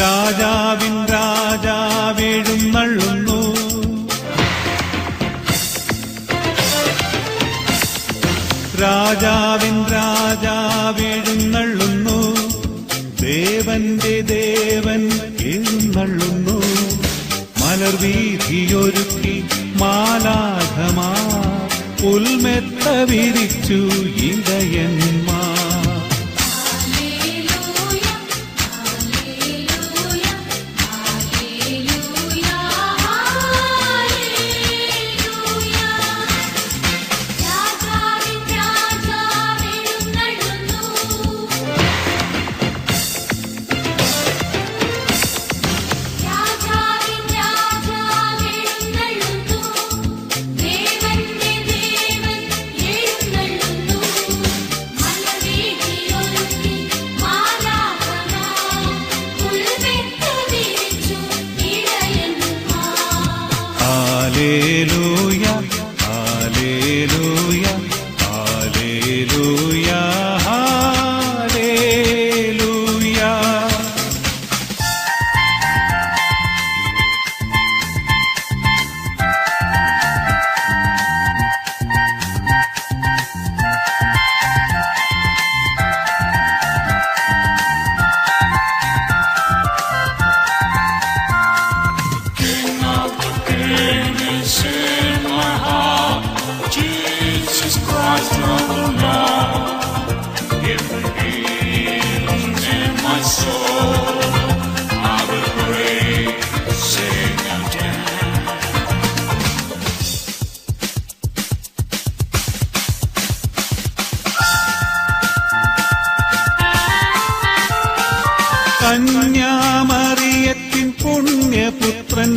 രാജാവിൻ രാജാവെഴുന്നള്ളുന്നു. രാജാവിൻ രാജാവെഴുന്നള്ളുന്നു. ദേവന്റെ ദേവൻ എഴുന്നള്ളുന്നു. മലർവീഥിയൊരുക്കി മാലാഖമാർ പുൽമെത്ത വിരിച്ചു ഇടയന്മാർ. Hallelujah, hallelujah, hallelujah, hallelujah. Jesus Christ, the Lord, if He is in my soul, I will pray, sing and dance. കന്യാമറിയത്തിൻ പുണ്യപുത്രൻ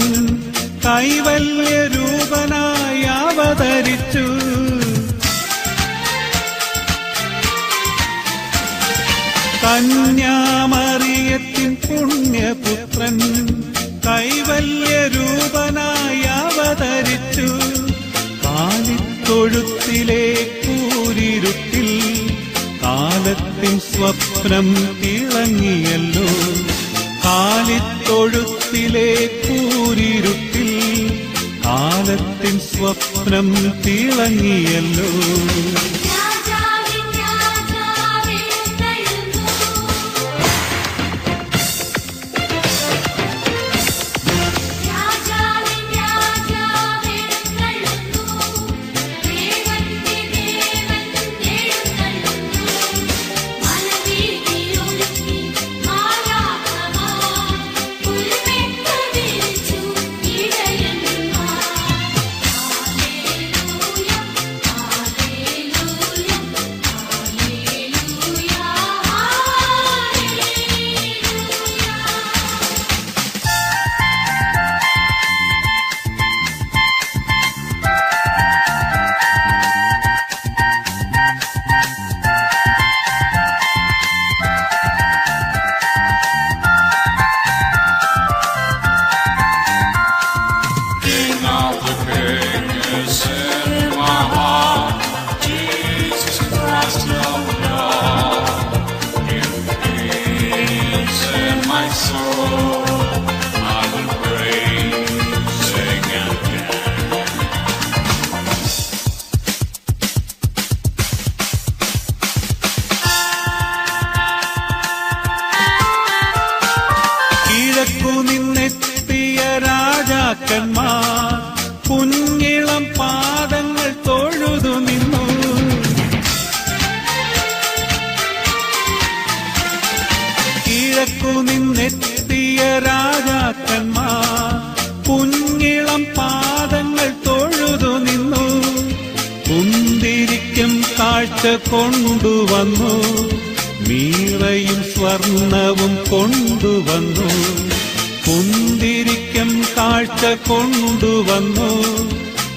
കൈവല്യരൂപനായി അവതരിച്ചു. കന്യാമറിയത്തിൻ പുണ്യപുത്രൻ കൈവല്യരൂപനായി അവതരിച്ചു. കാലിത്തൊഴുത്തിലെ കൂരിരുട്ടിൽ കാലത്തിൻ സ്വപ്നം തിളങ്ങിയല്ലോ. കാലിത്തൊഴുത്തിലെ കൂരിരുട്ടിൽ കാലത്തിൻ സ്വപ്നം തിളങ്ങിയല്ലോ. നിന്നെത്തിയ രാജാക്കന്മാർ കുഞ്ഞിളം പാദങ്ങൾ തൊഴുതു നിന്നു. കിഴക്കു നിന്നെത്തിയ രാജാക്കന്മാർ കുഞ്ഞിളം പാദങ്ങൾ തൊഴുതു നിന്നു. കുന്തിരിക്കം കാഴ്ച കൊണ്ടുവന്നു. മീറയും സ്വർണവും കൊണ്ടുവന്നു. കുന്തിരിക്കം കാഴ്ച കൊണ്ടുവന്നു.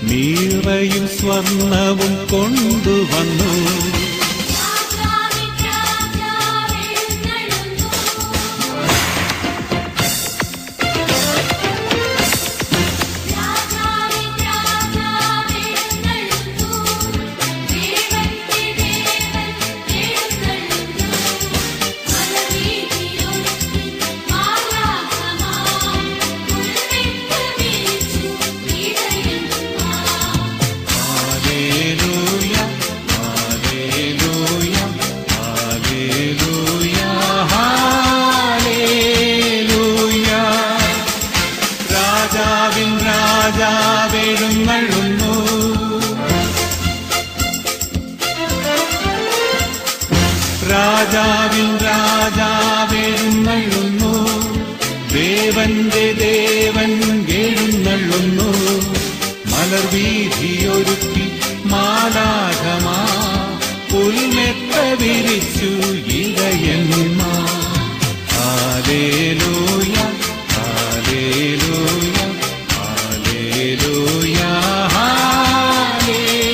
മീറയും സ്വർണവും കൊണ്ടുവന്നു. അവർ വീതിയൊരുക്കി മാലാഖമാ പുൽമെത്ത വിരിച്ചു ഇടയന്മാർ. Hallelujah hallelujah hallelujah hallelujah.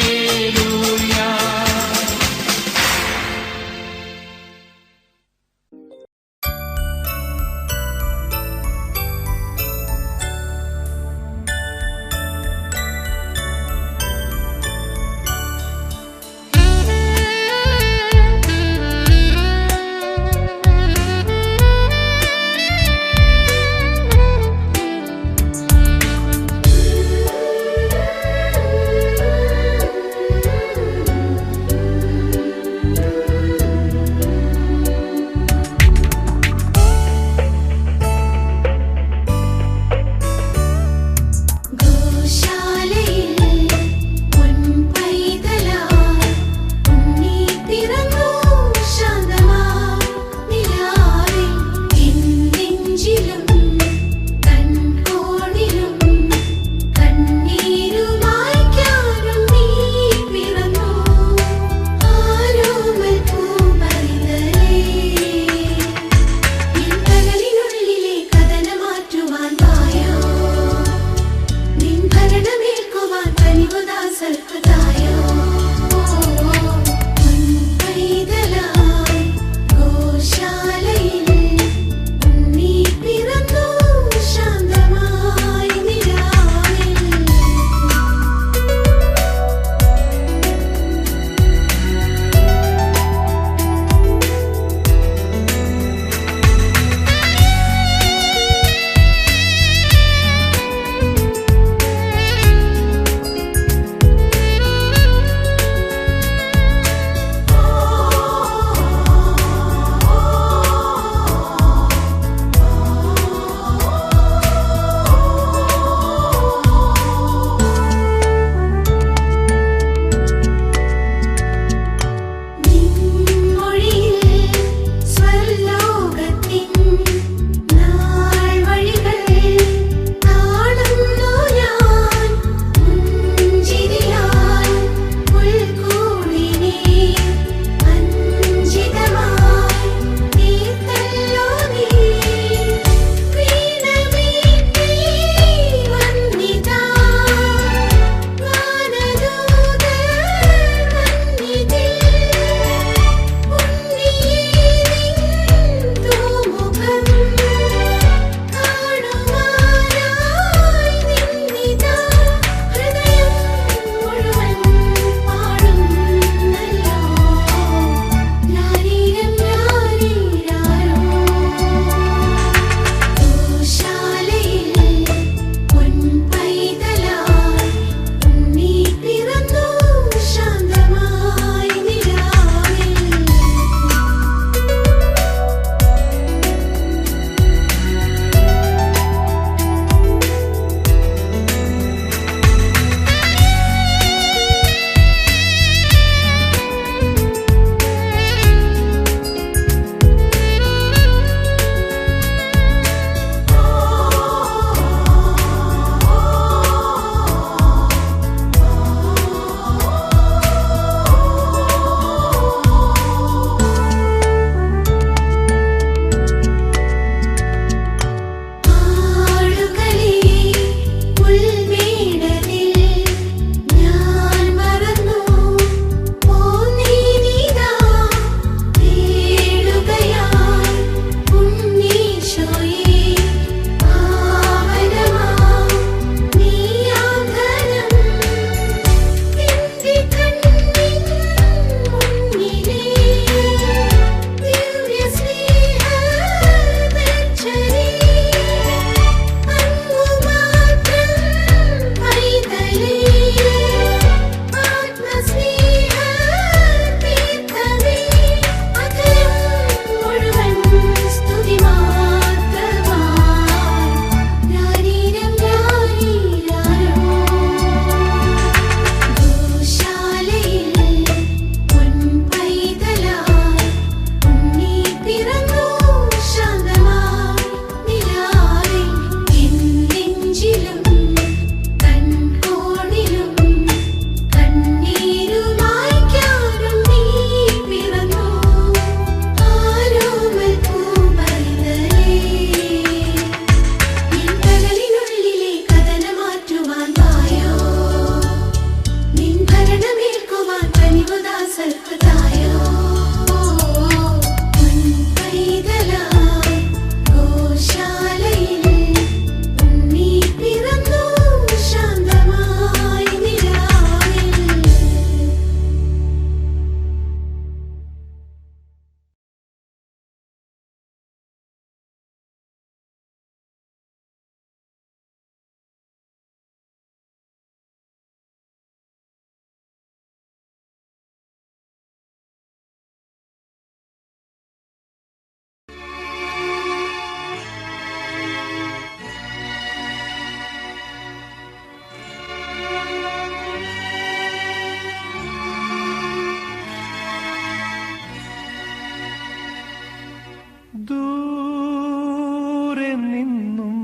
നിന്നും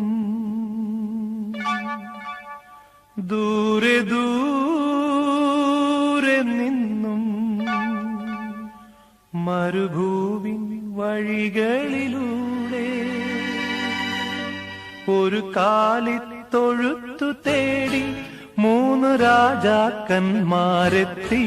ദൂരെ ദൂരെ നിന്നും മരുഭൂവിൻ വഴികളിലൂടെ ഒരു കാലിത്തൊഴുത്തു തേടി 3 രാജാക്കന്മാരെത്തി.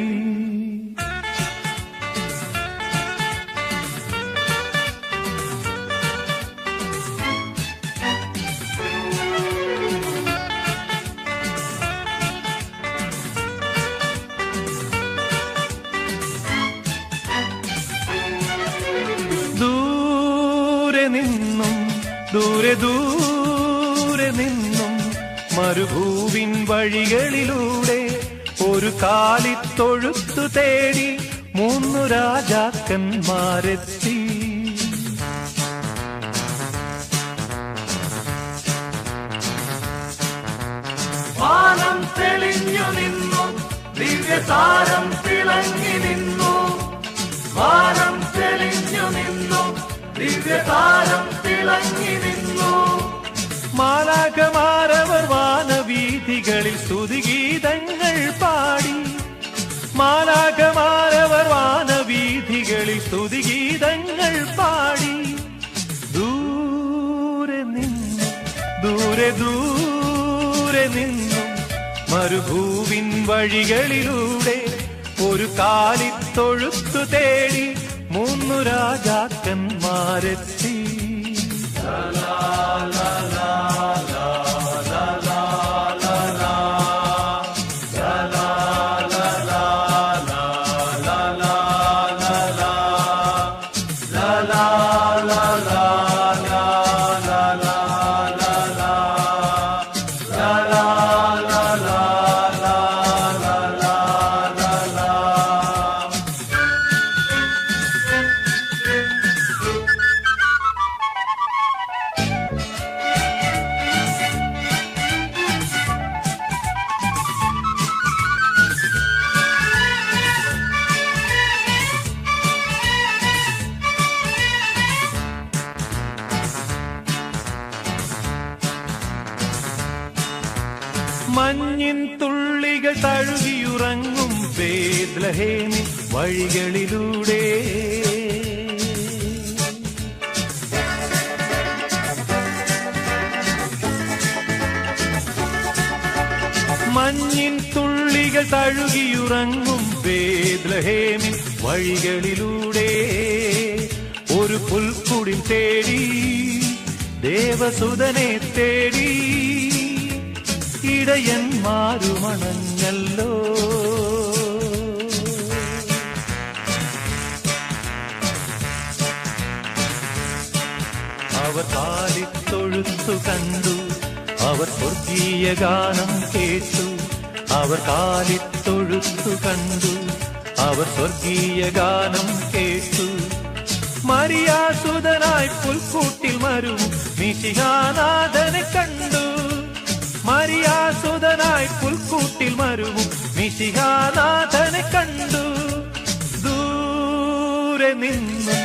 ദൂരെ നിന്നും ദൂരെ ദൂരെ നിന്നും മരുഭൂവിൻ വഴികളിലൂടെ ഒരു കാലിത്തൊഴുത്തു തേടി 3 രാജാക്കന്മാരെത്തി. വാനം തെളിഞ്ഞു നിന്നു, ദിവ്യതാരം തിളങ്ങി നിന്നു. വാനം തെളിഞ്ഞു നിന്നു, ദിവ്യതാരം തിളങ്ങി നിന്നു. മാലാഖമാരവർ വാനവീഥികളിൽ സ്തുതിഗീതങ്ങൾ പാടി. മാലാഖമാരവർ വാനവീഥികളിൽ സ്തുതിഗീതങ്ങൾ പാടി. ദൂരെ നിന്നു ദൂരെ ദൂരെ നിന്നും മരുഭൂവിൻ വഴികളിലൂടെ ഒരു കാലിത്തൊഴുത്തു തേടി 3 രാജാക്കന്മാരെത്തി. മഞ്ഞിൻ തുള്ളികൾ തഴുകിയുറങ്ങും ബേത്ലഹേമിൻ വഴികളിലൂടെ മഞ്ഞിൻ തുള്ളികൾ തഴുകിയുറങ്ങും ബേത്ലഹേമിൻ വഴികളിലൂടെ ഒരു പുൽക്കുടിൽ തേടി ദേവസുതനെ തേടി ഇടയന്മാരുമണഞ്ഞല്ലോ. അവർ കാലിത്തൊഴുത്തു കണ്ടു, അവർ സ്വർഗീയ ഗാനം കേട്ടു. അവർ കാലിത്തൊഴുത്തു കണ്ടു, അവർ സ്വർഗീയ ഗാനം കേട്ടു. മരിയാസുതനായി പുൽക്കൂട്ടിൽ മരും മിശിഹാനാഥനെ കണ്ടു. മരിയാസുതനായി പുൽക്കൂട്ടിൽ മരുവും മിശിഹാനാഥനെ കണ്ടു. ദൂരെ നിന്നും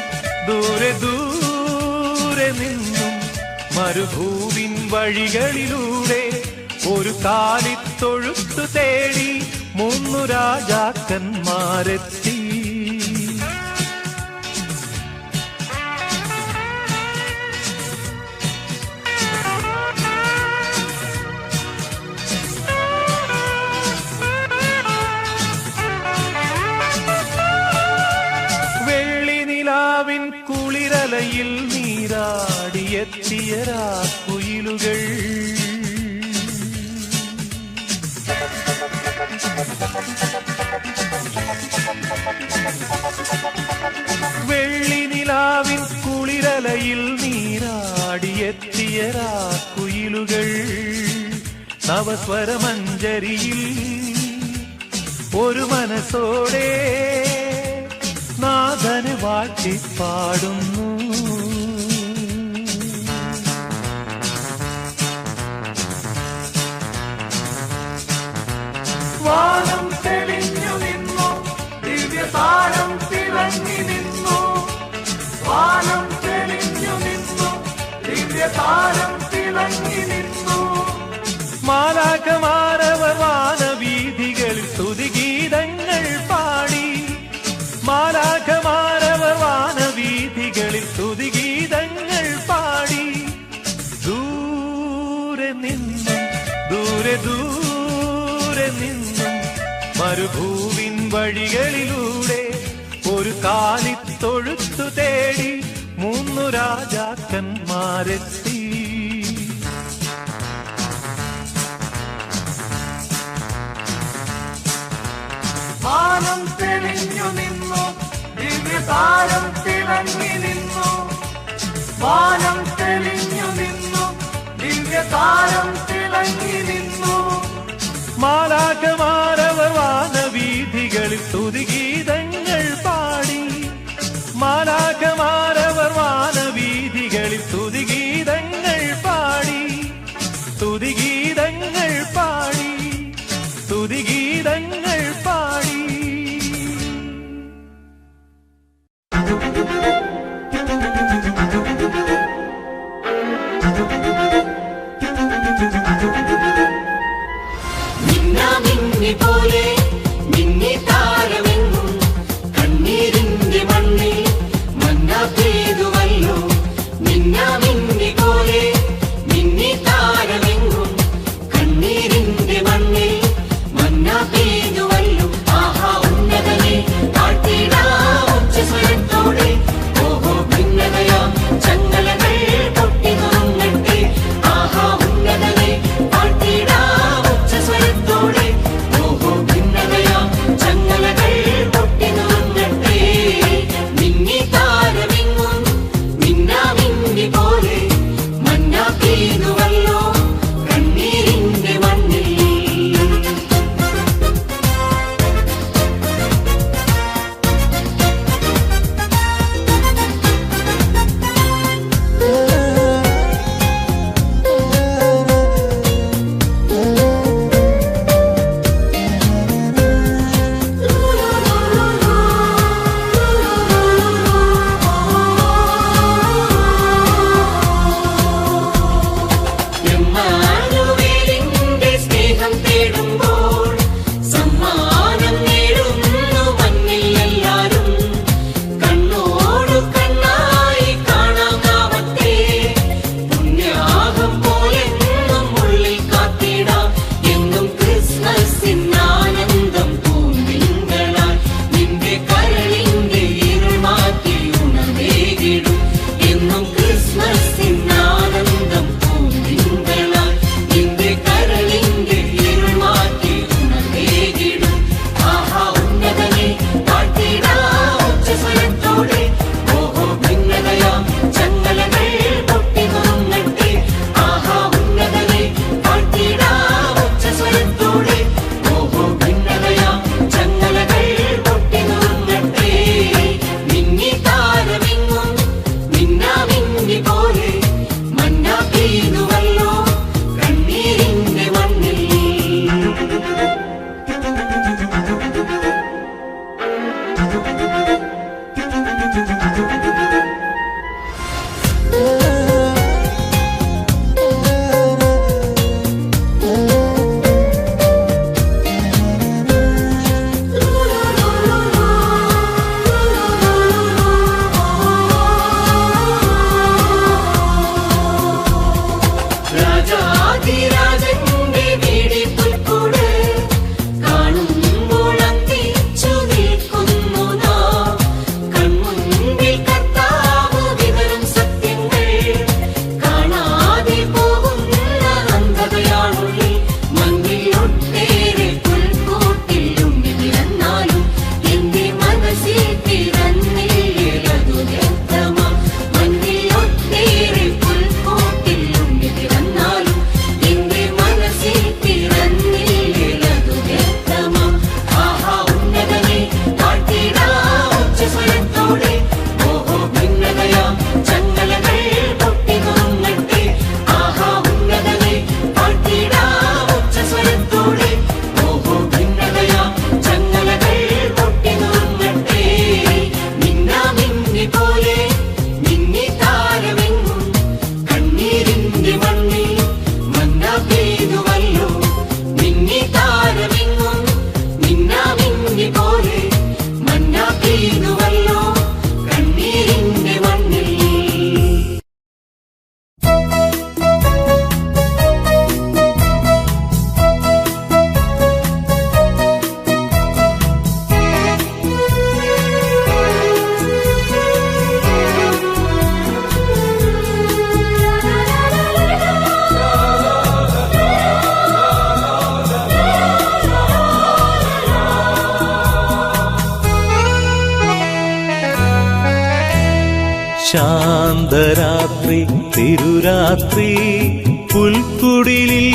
ദൂരെ ദൂരെ നിന്നും മരുഭൂവിൻ വഴികളിലൂടെ ഒരു കാലിത്തൊഴുത്തു തേടി 3 രാജാക്കന്മാരെത്തി. കുളിരലയിൽ നീരാടിയെത്തിയ രാക്കുയിലുകൾ വെള്ളി നിലാവിൻ കുളിരലയിൽ നീരാടിയെത്തിയ രാക്കുയിലുകൾ നവസ്വരമഞ്ജരിയിൽ ഒരു മനസ്സോടെ നാഥനെ വാഴ്ത്തി പാടുന്നു. വാനം തെളിഞ്ഞു നിന്നു, ദിവ്യതാരം തിളങ്ങി നിന്നു. വാനം തെളിഞ്ഞു നിന്നു, ദിവ്യ ദിവ്യതാരം തിളങ്ങി നിന്നു. മാലാഖമാരവർ വാനവീഥികളിൽ സ്തുതിഗീതങ്ങൾ പാടി. മാലാഖമാരവർ വാനവീഥികളിൽ സ്തുതിഗീതങ്ങൾ പാടി. ദൂരെ നിന്നും ദൂരെ ദൂരെ നിന്നും മരുഭൂവിൻ വഴികളിലൂടെ ഒരു കാലിത്തൊഴുത്തു തേടി 3 രാജാക്കന്മാരെത്തി. വാനം തെളിഞ്ഞു നിന്നു, ദിവ്യതാരം തിളങ്ങി നിന്നു. വാനം തെളിഞ്ഞു നിന്നു, ദിവ്യതാരം തിളങ്ങി നിന്നു. മാലാഖമാരവർ വാനവീഥികളിൽ സ്തുതിഗീതങ്ങൾ പാടി. മാലാഖമാരവർ വാനവീഥികളിൽ സ്തുതിഗീതങ്ങൾ പാടി. സ്തുതിഗീതങ്ങൾ പാടി. സ്തുതിഗീതങ്ങൾ പാടി. ശാന്തരാത്രി തിരുരാത്രി പുൽക്കുടിലിൽ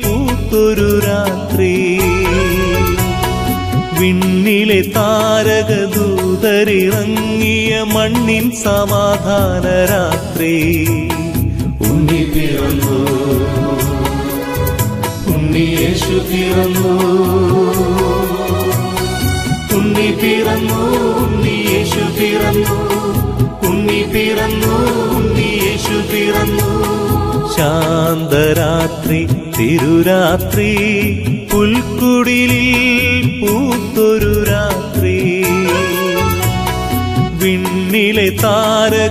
പൂത്തൊരു രാത്രി വിണ്ണിലെ താരകദൂതരിറങ്ങിയ മണ്ണിൻ സമാധാന രാത്രി ഉണ്ണി പിറന്നു ഉണ്ണി യേശു പിറന്നു ഉണ്ണി പിറന്നു ഉണ്ണി യേശു പിറന്നു ഉണ്ണി പിറന്നു ഉണ്ണി യേശു പിറന്നു ശാന്തരാത്രി തിരുരാത്രി പുൽക്കുടിലിൽ പൂത്തൊരു രാത്രി വിണ്ണിലെ താരകദൂതരിറങ്ങിയ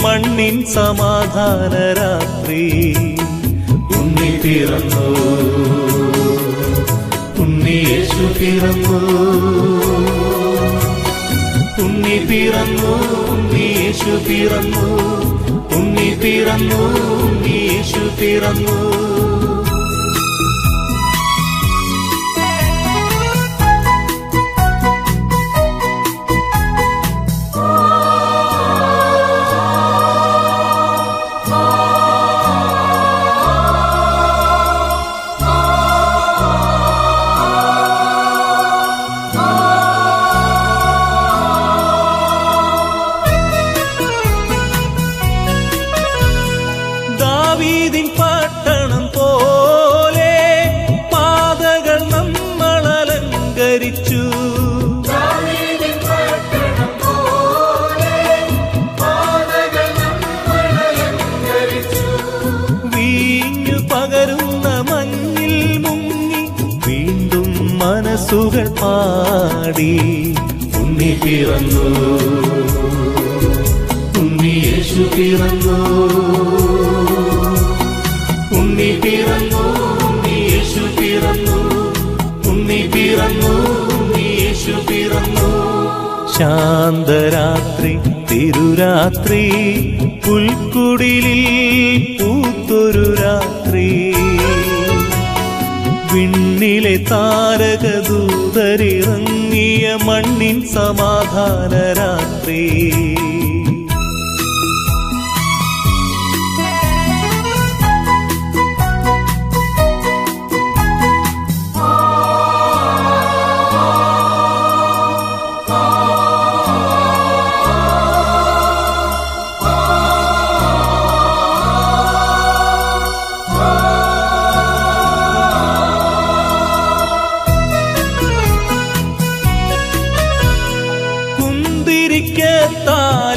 മണ്ണിൻ സമാധാന രാത്രി ഉണ്ണി പിറന്നു ഉണ്ണി യേശു പിറന്നു ഉണ്ണി പിറന്നു ഉണ്ണി യേശു പിറന്നു ഉണ്ണി പിറന്നു ഉണ്ണി യേശു പിറന്നു പട്ടണം പോലെ പാതകൾ നമ്മളലങ്കരിച്ചു വീഞ്ഞു പകരുന്ന മഞ്ഞിൽ മുങ്ങി വീണ്ടും മനസ്സുകൾ പാടി ഉണ്ണി പിറന്നു ഉണ്ണി യേശു പിറന്നു ഉണ്ണി പിറന്നു ഉണ്ണി യേശു പിറന്നു ഉണ്ണി പിറന്നു ഉണ്ണി യേശു പിറന്നു ശാന്തരാത്രി തിരുരാത്രി പുൽക്കുടിലിൽ പൂത്തൊരു രാത്രി വിണ്ണിലെ താരകദൂതരിറങ്ങിയ മണ്ണിൻ സമാധാന രാത്രി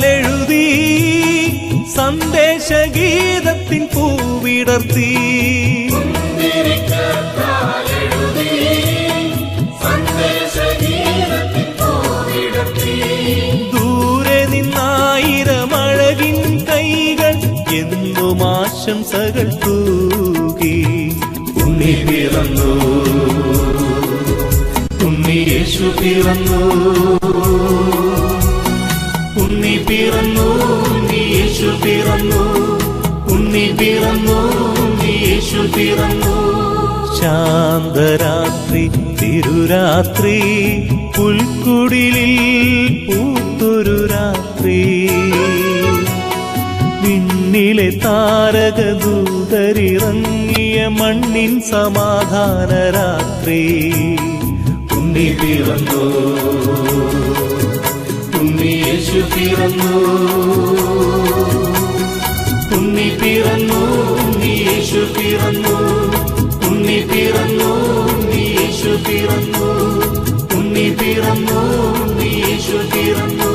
െഴുതി സന്ദേശഗീതത്തിൻ പൂവിടർത്തി ദൂരെ നിന്നായിരമഴകിൻ കൈകൾ എന്നും ആശംസകൾ തൂകി ഉണ്ണി പിറന്നു ഉണ്ണി യേശു പിറന്നു ഉണ്ണി പിറന്നു ഉണ്ണി യേശു പിറന്നു ഉണ്ണി പിറന്നു ഉണ്ണി യേശു പിറന്നു ശാന്തരാത്രി തിരുരാത്രി പുൽക്കുടിലിൽ പൂത്തൊരു രാത്രി വിണ്ണിലെ താരകദൂതരിറങ്ങിയ മണ്ണിൻ സമാധാന രാത്രി ഉണ്ണി പിറന്നു ഉണ്ണി യേശു പിറന്നു ഉണ്ണി പിറന്നു ഉണ്ണി യേശു പിറന്നു ഉണ്ണി പിറന്നു ഉണ്ണി യേശു പിറന്നു ഉണ്ണി പിറന്നു ഉണ്ണി യേശു പിറന്നു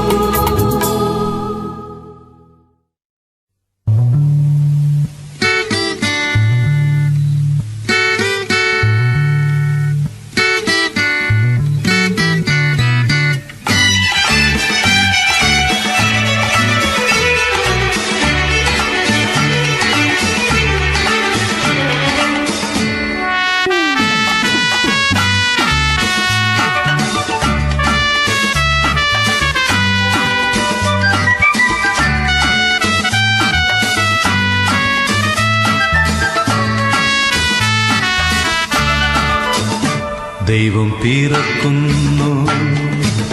ദൈവം പിറക്കുന്നു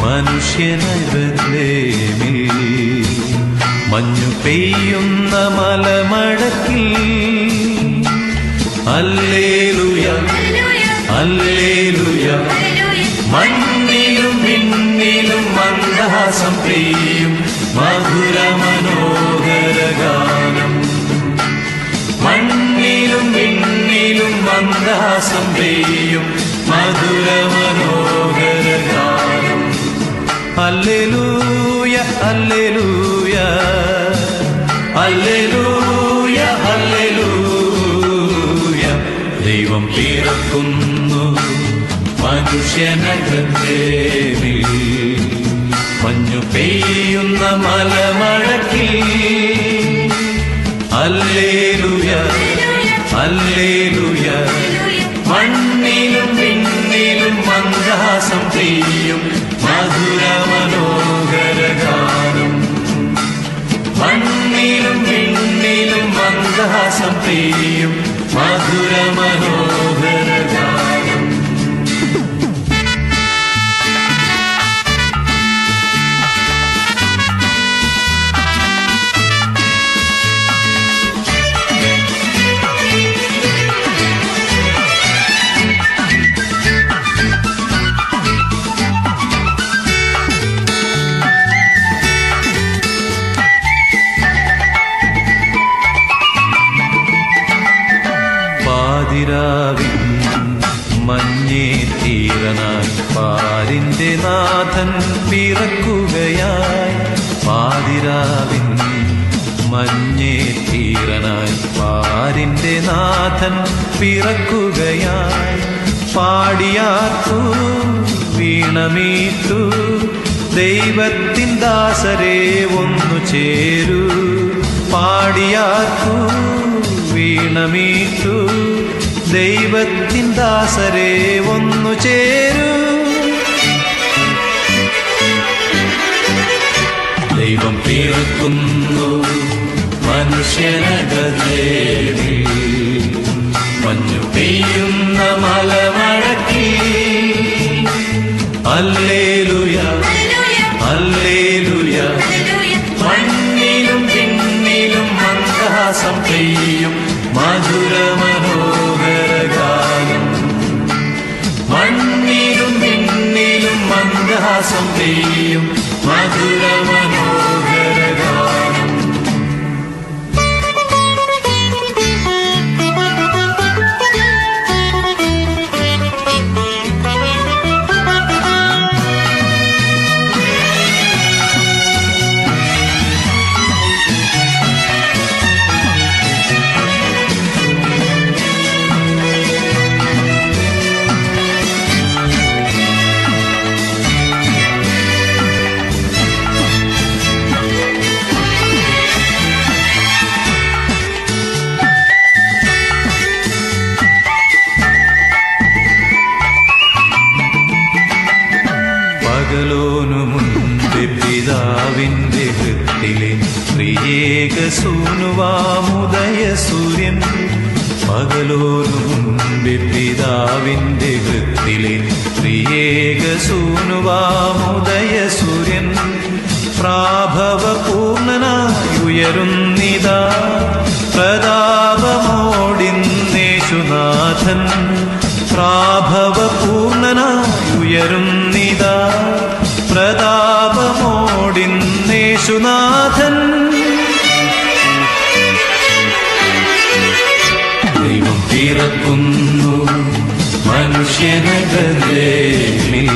മനുഷ്യനായി ബേത്ലേഹേമിൽ മഞ്ഞു പെയ്യുന്ന മലമടക്കിൽ ഹല്ലേലൂയ ഹല്ലേലൂയ മണ്ണിലും വിണ്ണിലും മന്ദഹാസം പെയ്യും മധുര മനോഹര ഗാനം മണ്ണിലും വിണ്ണിലും മന്ദഹാസം പെയ്യും മധുര മനോഹര ഗാനം ഹല്ലേലൂയ ഹല്ലേലൂയ ഹല്ലേലൂയ ഹല്ലേലൂയ ദൈവം പിറക്കുന്നു മനുഷ്യനകത്തേവിൽ മഞ്ഞു പെയ്യുന്ന മലമഴക്കിൽ ഹല്ലേലൂയ ഹല്ലേലൂയ മണ്ണിലും വിണ്ണിലും മന്ദഹാസം പെയ്യും മധുര മനോഹര ഗാനം മണ്ണിലും വിണ്ണിലും മന്ദഹാസം പെയ്യും മധുര മനോഹര ഗാനം പാതിരാവിൻ മഞ്ഞേ തീരനായി പാരിന്റെ നാഥൻ പിറക്കുകയായി പാതിരാവിൻ മഞ്ഞേ തീരനായി പാരിന്റെ നാഥൻ പിറക്കുകയായി പാടിയാർത്തു വീണമീട്ടു ദൈവത്തിൻ ദാസരെ ഒന്നു ചേരൂ പാടിയാർത്തു വീണമീട്ടു ദൈവത്തിൻ ദാസരെ ഒന്നു ചേരൂ ദൈവം പിറക്കുന്നു മനുഷ്യനകത്തേവിൽ മഞ്ഞു പെയ്യുന്ന മലമഴക്കിൽ ഹല്ലേലൂയ ഹല്ലേലൂയ മണ്ണിലും വിണ്ണിലും മന്ദഹാസം പെയ്യും മധുര മനോഹര ഗാനം മണ്ണിലും വിണ്ണിലും മന്ദഹാസം പെയ്യും മധുര മനോഹര ഗാനം പകലോനു മുൻപ് പിതാവിന്റെ ഹൃത്തിലെ ത്രിയേക സൂനുവാമുദയ സൂര്യൻ പകലോനു മുൻപ് പിതാവിന്റെ ഹൃത്തിലെ ത്രിയേക സൂനുവാമുദയ സൂര്യൻ പ്രാഭവപൂർണനായി ഉയരുന്നിതാ പ്രതാപമോടിന്നേശുനാഥൻ പ്രാഭവപൂർണനായി ഉയരുന്നിതാ പ്രതാപമോടിന്നേശുനാഥൻ ദൈവം പിറക്കുന്നു മനുഷ്യനകത്തേവിൽ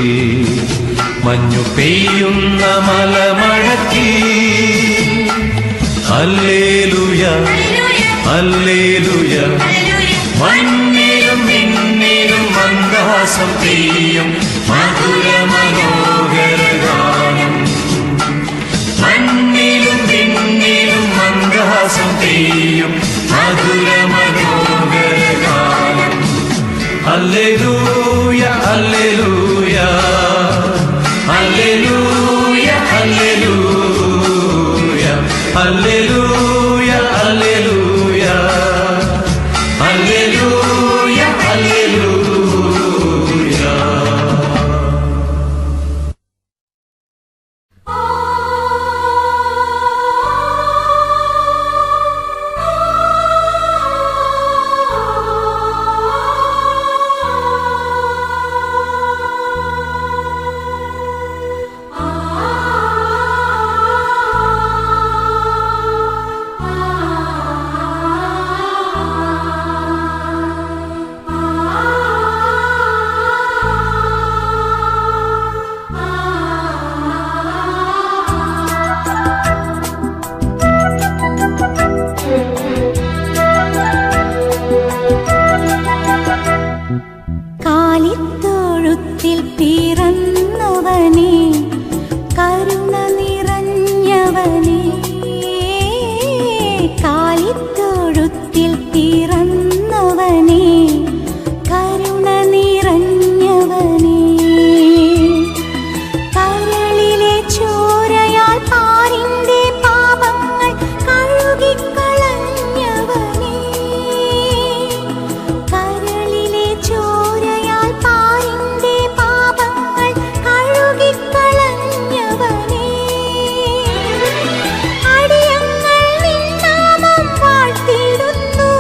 മഞ്ഞു പെയ്യുന്ന മലമഴക്കിൽ ഹല്ലേലൂയ ഹല്ലേലൂയ മണ്ണിലും വിണ്ണിലും മന്ദഹാസം പെയ്യും മധുര മനോഹര ഗാനം മണ്ണിലും വിണ്ണിലും മന്ദഹാസം പെയ്യും മധുര മനോഹര ഗാനം hallelujah hallelujah hallelujah hallelujah hallelujah hallelujah കാലിത്തൊഴുത്തിൽ പിറന്നവനേ, കരുണ നിറഞ്ഞവനേ, കരളിലെ ചോരയാൽ പാരിന്റെ പാപങ്ങൾ കഴുകിക്കളഞ്ഞവനേ, കരളിലെ ചോരയാൽ പാരിന്റെ പാപങ്ങൾ കഴുകിക്കളഞ്ഞവനേ, അടിയങ്ങൾ നിൻ നാമം വാഴ്ത്തിടുന്നു,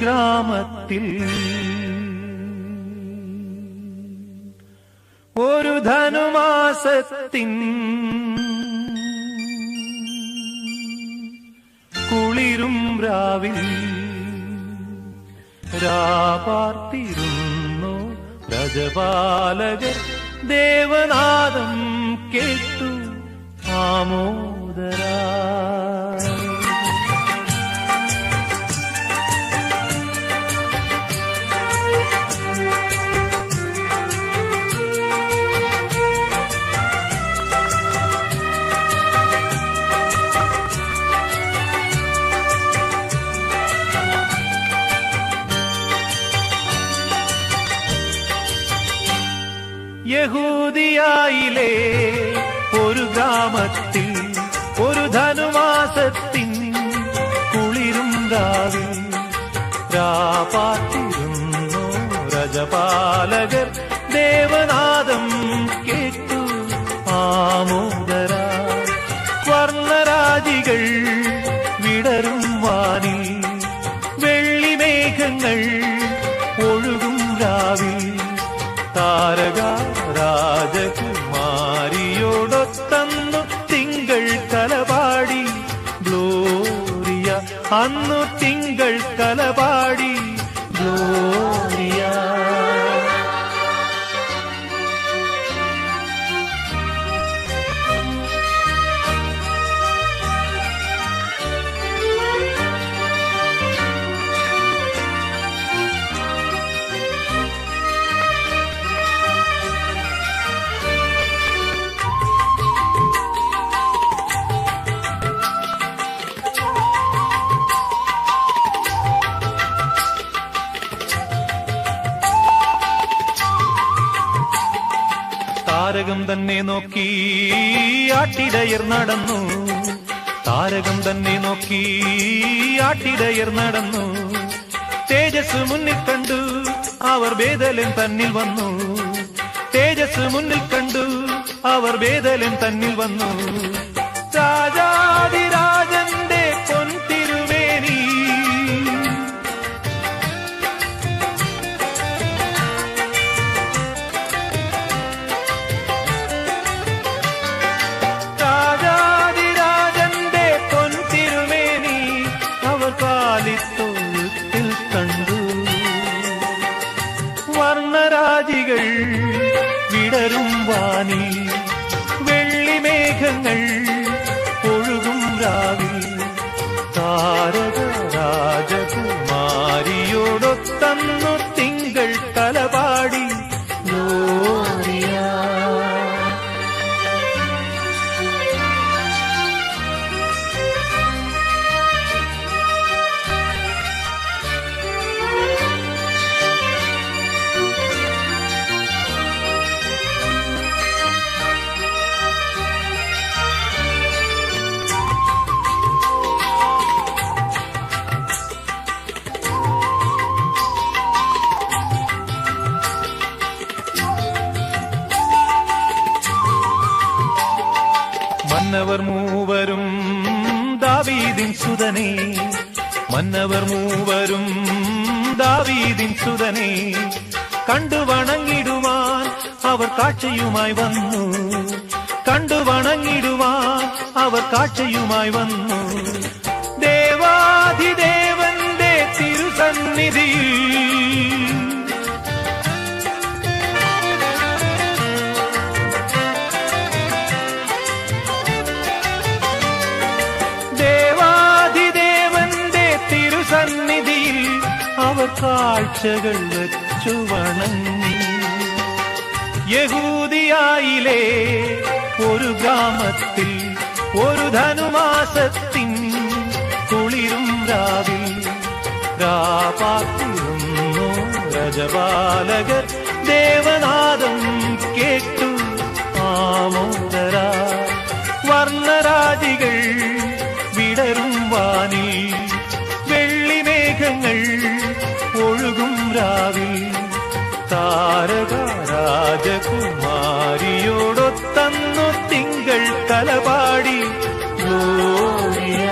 ഗ്രാമത്തിൽ ഒരു ധനുമാസത്തിൻ കുളിരും രാവിൽ രാപാർത്തിരുന്നു രജപാലകർ ദേവനാദം കേട്ടു ആമോദരാ. യഹൂദിയായിലെ ഒരു ഗ്രാമത്തിൽ ഒരു ധനുമാസത്തിൻ കുളിരും രാവിൽ രാപാർത്തിരുന്നു രജപാലകർ ദേവനാദം കേട്ടു ആമോദരാ. വർണ്ണരാജികൾ വിടരും വാനിൽ വെള്ളിമേഘങ്ങൾ ഒഴുകും രാവിൽ താരക രാജകുമാരിയോടൊത്തന്നു തിങ്കൾ കലപാടി ഗ്ലോറിയ. അന്നു തിങ്കൾ കലപാടി ഗ്ലോറിയ. താരകം തന്നെ നോക്കി ആട്ടിടയർ നടന്നു. താരകം തന്നെ നോക്കി ആട്ടിടയർ നടന്നു. തേജസ് മുന്നിൽ കണ്ടു അവർ ബേഥലേം തന്നിൽ വന്നു. തേജസ് മുന്നിൽ കണ്ടു അവർ ബേഥലേം തന്നിൽ വന്നു. രാജാതിരാജന്റെ പൊൻതിരുമേനി ത്തിൽ കണ്ടു. വർണ്ണരാജികൾ വിടരും വാനി വെള്ളിമേഘങ്ങൾ ഒഴുകും രാവിൽ താരക രാജകുമാരിയോടൊത്തന്നു തിങ്കൾ കലപാടി ഗ്ലോറിയ. മന്നവർ മൂവരും ദാവീദിൻ സുതനേ. മന്നവർ മൂവരും ദാവീദിൻ സുതനേ. കണ്ടു വണങ്ങിടുവാൻ അവർ കാഴ്ചയുമായി വന്നു. കണ്ടു വണങ്ങിടുവാൻ അവർ കാഴ്ചയുമായി വന്നു. ദേവാധിദേവന്റെ തിരുസന്നിധിയിൽ സന്നിധിയിൽ അവർ കാഴ്ചകൾ വച്ചു വണങ്ങി. യഹൂദിയായിലെ ഒരു ഗ്രാമത്തിൽ ഒരു ധനുമാസത്തിൻ കുളിരും രാവിൽ രാപാർത്തിരുന്നു രജപാലകർ ദേവനാദം കേട്ടു ആമോദരാ. വർണ്ണരാജികൾ വിടരും വാനിൽ വെള്ളിമേഘങ്ങൾ ഒഴുകും രാവിൽ താരക രാജകുമാരിയോടൊത്തന്നു തിങ്കൾ കലപാടി ഗ്ലോറിയ.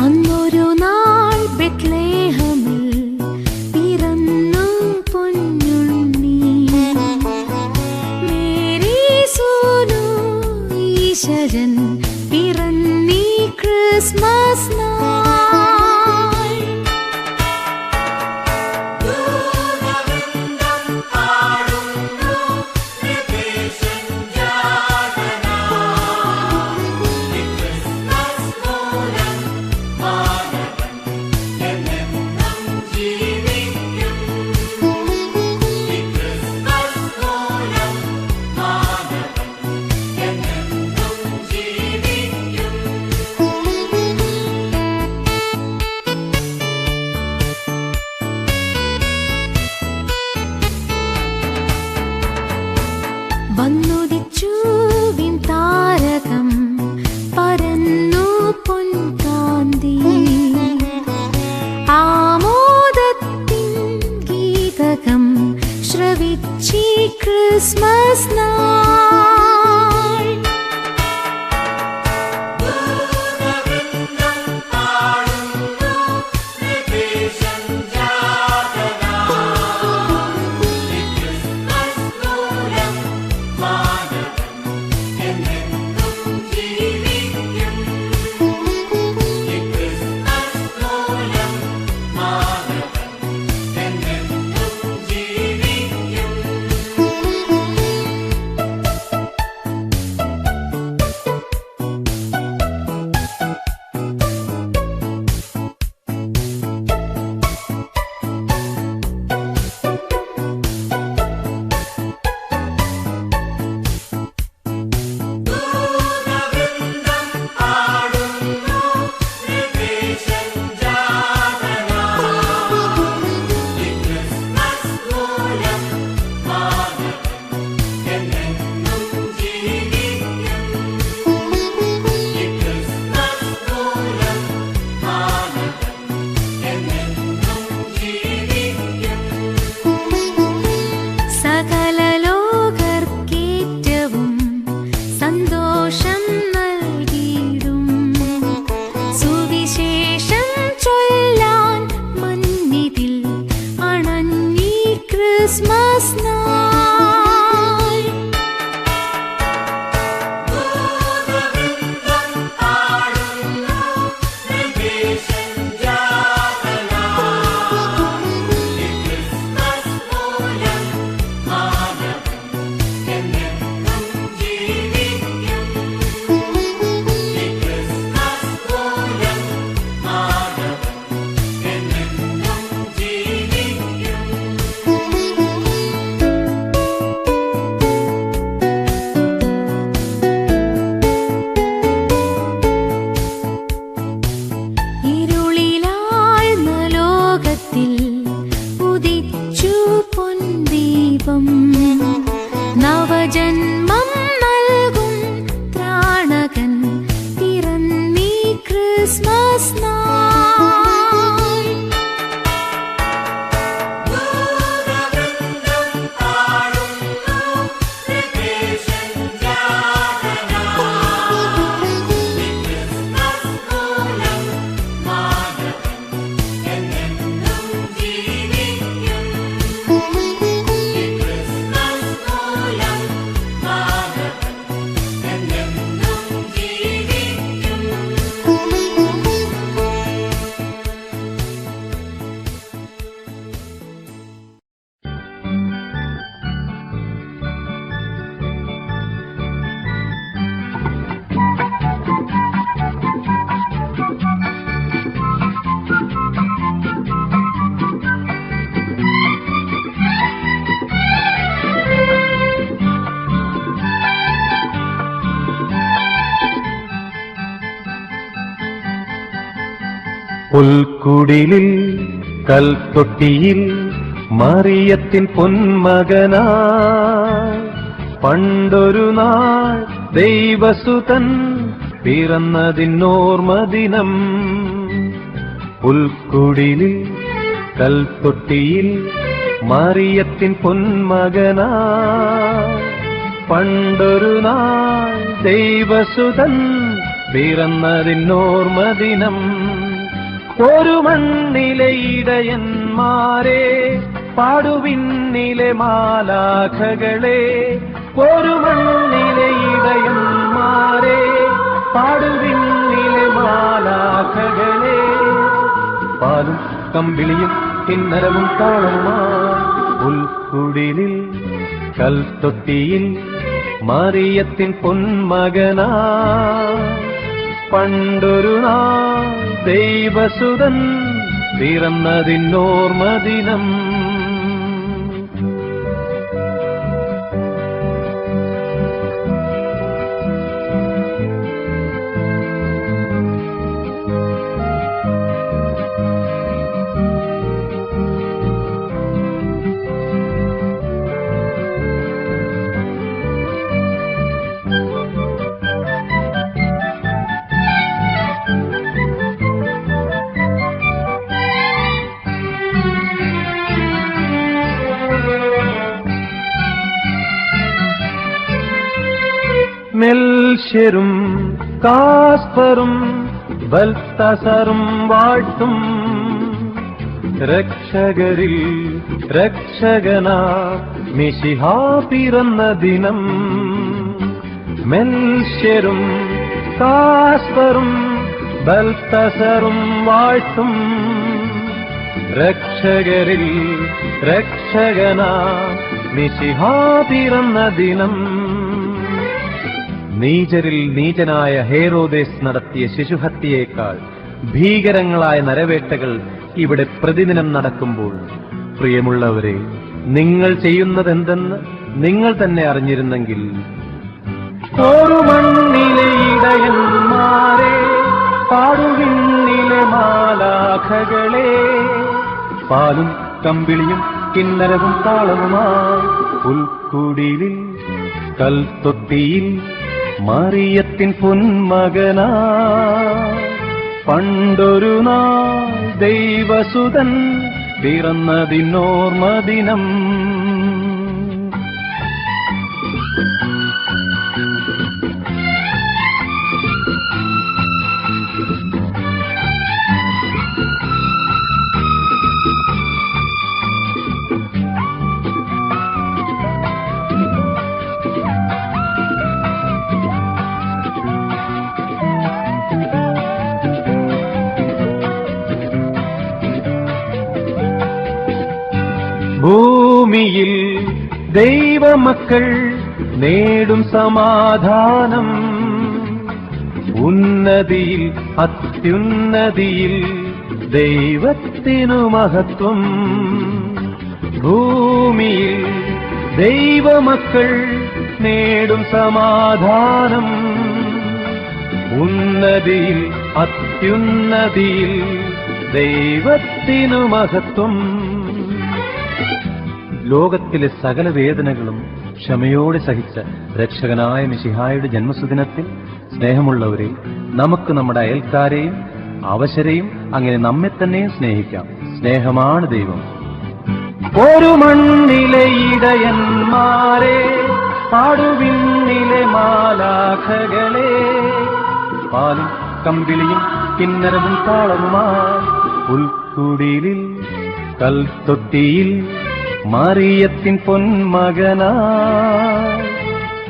അന്നൊരു നാൾ ബെത്ലേഹമിൽ പിറന്നു പൊന്നുണ്ണി. മേരി സൂനു ഈശ്വരൻ പിറന്നീ ക്രിസ്മസ് നാൾ. വന്നുദിച്ചു വിൺതാരകം പരന്നു പൊൻകാന്തി. ആമോദത്തിൻ ഗീതകം ശ്രവിച്ചി ക്രിസ്മസ് നാൾ. ക്രിസ്മസ് നാൾ. നവജന്മം നൽകും ത്രാണകൻ പിറന്നീ ക്രിസ്മസ് നാൾ. പുൽക്കുടിലിൽ കൽത്തൊട്ടിയിൽ മറിയത്തിൻ പൊന്മകനായി പണ്ടൊരു നാൾ ദൈവസുതൻ പിറന്നതിനോർമദിനം. പുൽക്കുടിലിൽ കൽത്തൊട്ടിയിൽ മറിയത്തിൻ പൊന്മകനായി പണ്ടൊരു നാൾ ദൈവസുതൻ പിറന്നതിനോർമദിനം. ഒരു മണ്ണിലെ ഇടയന്മാരെ, പാടുവിണ്ണിലെ മാലാഖകളെ. ഒരു മണ്ണിലെ ഇടയന്മാരെ, പാടുവിണ്ണിലെ മാലാഖകളെ. പാലും കമ്പിളിയും കിന്നരവും താളവുമായി പുൽക്കുടിലിൽ കൽത്തൊട്ടിയിൽ മറിയത്തിൻ പൊന്മകനാ. പണ്ടൊരു നാൾ ദൈവസുതൻ പിറന്നതിനോർമദിനം. മെൽഷ്യരും കാസ്പറും ബൽത്തസറും വാഴ്ത്തും രക്ഷകരിൽ രക്ഷകനാ മിശിഹാ പിറന്ന ദിനം. മെൽഷ്യരും കാസ്പറും ബൽത്തസറും വാഴ്ത്തും രക്ഷകരിൽ രക്ഷകനാ മിശിഹാ പിറന്ന ദിനം. നീചരിൽ നീചനായ ഹേറോദേസ് നടത്തിയ ശിശുഹത്യയേക്കാൾ ഭീകരങ്ങളായ നരവേട്ടകൾ ഇവിടെ പ്രതിദിനം നടക്കുമ്പോൾ, പ്രിയമുള്ളവരെ, നിങ്ങൾ ചെയ്യുന്നതെന്തെന്ന് നിങ്ങൾ തന്നെ അറിഞ്ഞിരുന്നെങ്കിൽ. ഒരു മണ്ണിലെ ഇടയന്മാരെ, പാടുവിണ്ണിലെ മാലാഖകളെ. പാലും കമ്പിളിയും കിന്നരവും താളവുമായി പുൽക്കുടിലിൽ കൽത്തൊട്ടിയിൽ മറിയത്തിൻ പൊന്മകനാ. പണ്ടൊരു നാൾ ദൈവസുതൻ പിറന്നതിനോർമദിനം. ഭൂമിയിൽ ദൈവമക്കൾ നേടും സമാധാനം. ഉന്നതിയിൽ അത്യുന്നതിയിൽ ദൈവത്തിനു മഹത്വം. ഭൂമിയിൽ ദൈവമക്കൾ നേടും സമാധാനം. ഉന്നതിയിൽ അത്യുന്നതിയിൽ ദൈവത്തിനു മഹത്വം. ലോകത്തിലെ സകല വേദനകളും ക്ഷമയോടെ സഹിച്ച രക്ഷകനായ മിശിഹായുടെ ജന്മസുദിനത്തിൽ സ്നേഹമുള്ളവരെ, നമുക്ക് നമ്മുടെ അയൽക്കാരെയും അവശരെയും അങ്ങനെ നമ്മെ തന്നെയും സ്നേഹിക്കാം. സ്നേഹമാണ് ദൈവം. ഒരു മണ്ണിലെ ഇടയന്മാരെ, പാടുവിണ്ണിലെ മാലാഖകളെ. പാലും കമ്പിളിയും കിന്നരവും താളവുമായി പുൽക്കുടിലിൽ കൽത്തൊട്ടിയിൽ മറിയത്തിൻ പൊന്മകനാ.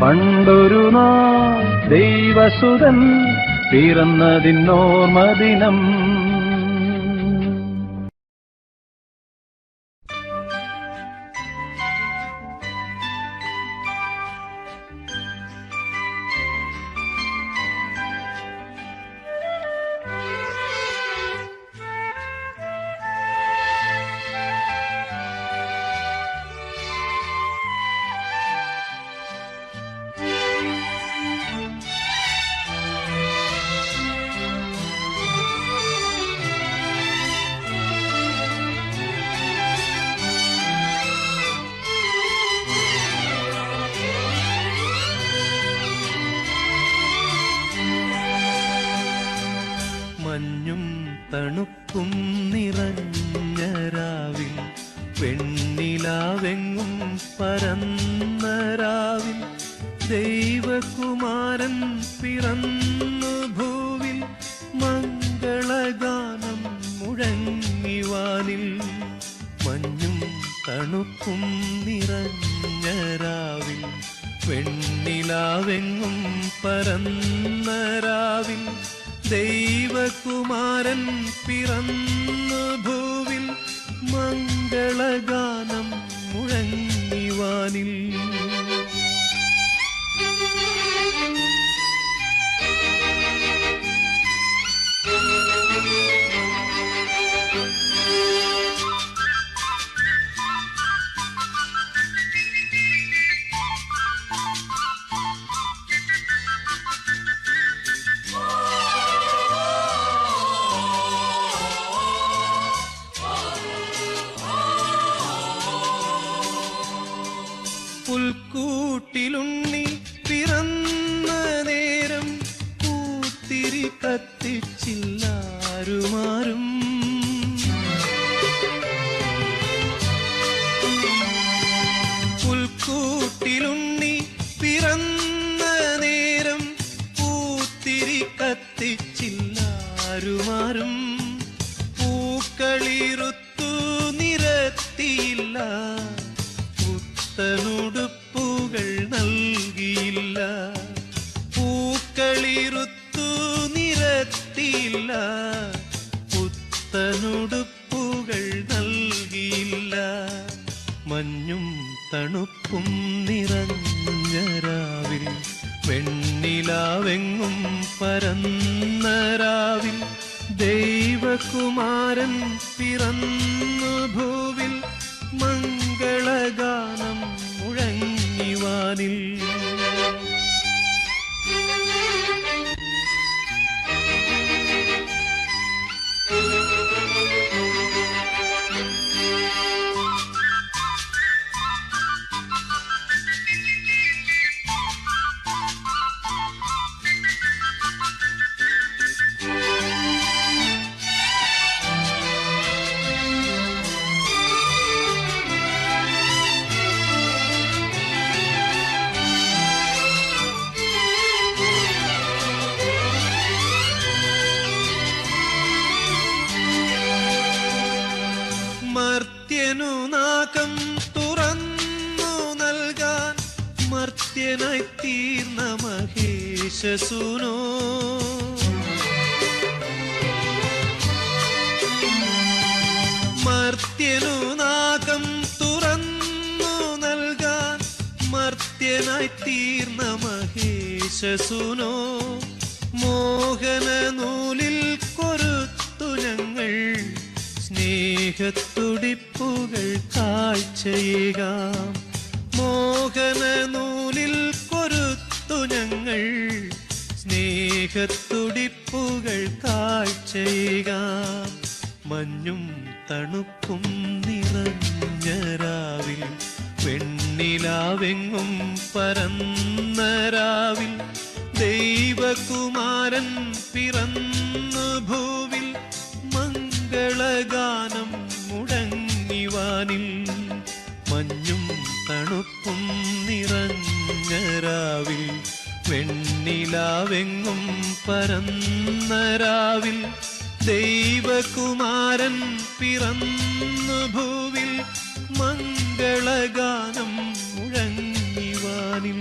പണ്ടൊരു നാൾ ദൈവസുതൻ പിറന്നതിനോർമദിനം. മഞ്ഞും തണുപ്പും നിറഞ്ഞ രാവിൽ, വെണ്ണിലാവെങ്ങും പരന്ന രാവിൽ, ദൈവകുമാരൻ പിറന്നു ഭൂമിയിൽ. തണുപ്പും നിറഞ്ഞ രാവിൽ വെണ്ണിലാവെങ്ങും പരന്ന രാവിൽ ദൈവകുമാരൻ പിറന്നു ഭൂവിൽ മംഗളഗാനം മുഴങ്ങിവാനിൽ. പുൽക്കൂട്ടിലുണ്ണി പിറന്ന നേരം പൂത്തിരി കത്തിച്ചില്ലാരുമാരും. പുൽക്കൂട്ടിലുണ്ണി പിറന്ന നേരം പൂത്തിരി കത്തിച്ചില്ലാരുമാരും. പൂക്കളിറുത്തു നിരത്തിയില്ല, പുത്തനുടുപ്പുകൾ നൽകിയില്ല. പൂക്കളിറുത്തു നിരത്തിയില്ല, പുത്തനുടുപ്പുകൾ നൽകിയില്ല. മഞ്ഞും തണുപ്പും നിറഞ്ഞ രാവിൽ വെണ്ണിലാവെങ്ങും പരന്ന രാവിൽ ദൈവകുമാരൻ പിറന്നു ഭൂവിൽ മംഗളഗാനം മുഴങ്ങിവാനിൽ. മർത്യനു നാകം തുറന്നു നൽകാൻ മർത്യനായി തീർന്ന മഹേശസൂനോ. മർത്യനു നാകം തുറന്നു നൽകാൻ മർത്യനായി തീർന്ന മഹേശസൂനോ. മോഹന നൂലിൽ കൊരുത്തു ഞങ്ങൾ സ്നേഹത്തുടിപ്പുകൾ കാഴ്ചയേകാം. മോഹന നൂലിൽ കൊരുത്തു ഞങ്ങൾ സ്നേഹത്തുടിപ്പുകൾ കാഴ്ചയേകാം. മഞ്ഞും തണുപ്പും നിറഞ്ഞ രാവിൽ വെണ്ണിലാവെങ്ങും പരന്ന രാവിൽ ദൈവകുമാരൻ പിറന്നു ഭൂവിൽ മംഗളഗാനം മുഴങ്ങിവാനിൽ. മഞ്ഞും തണുപ്പും നിറഞ്ഞ രാവിൽ വെണ്ണിലാവെങ്ങും പരന്ന രാവിൽ ദൈവകുമാരൻ പിറന്നു ഭൂവിൽ മംഗളഗാനം മുഴങ്ങിവാനിൽ.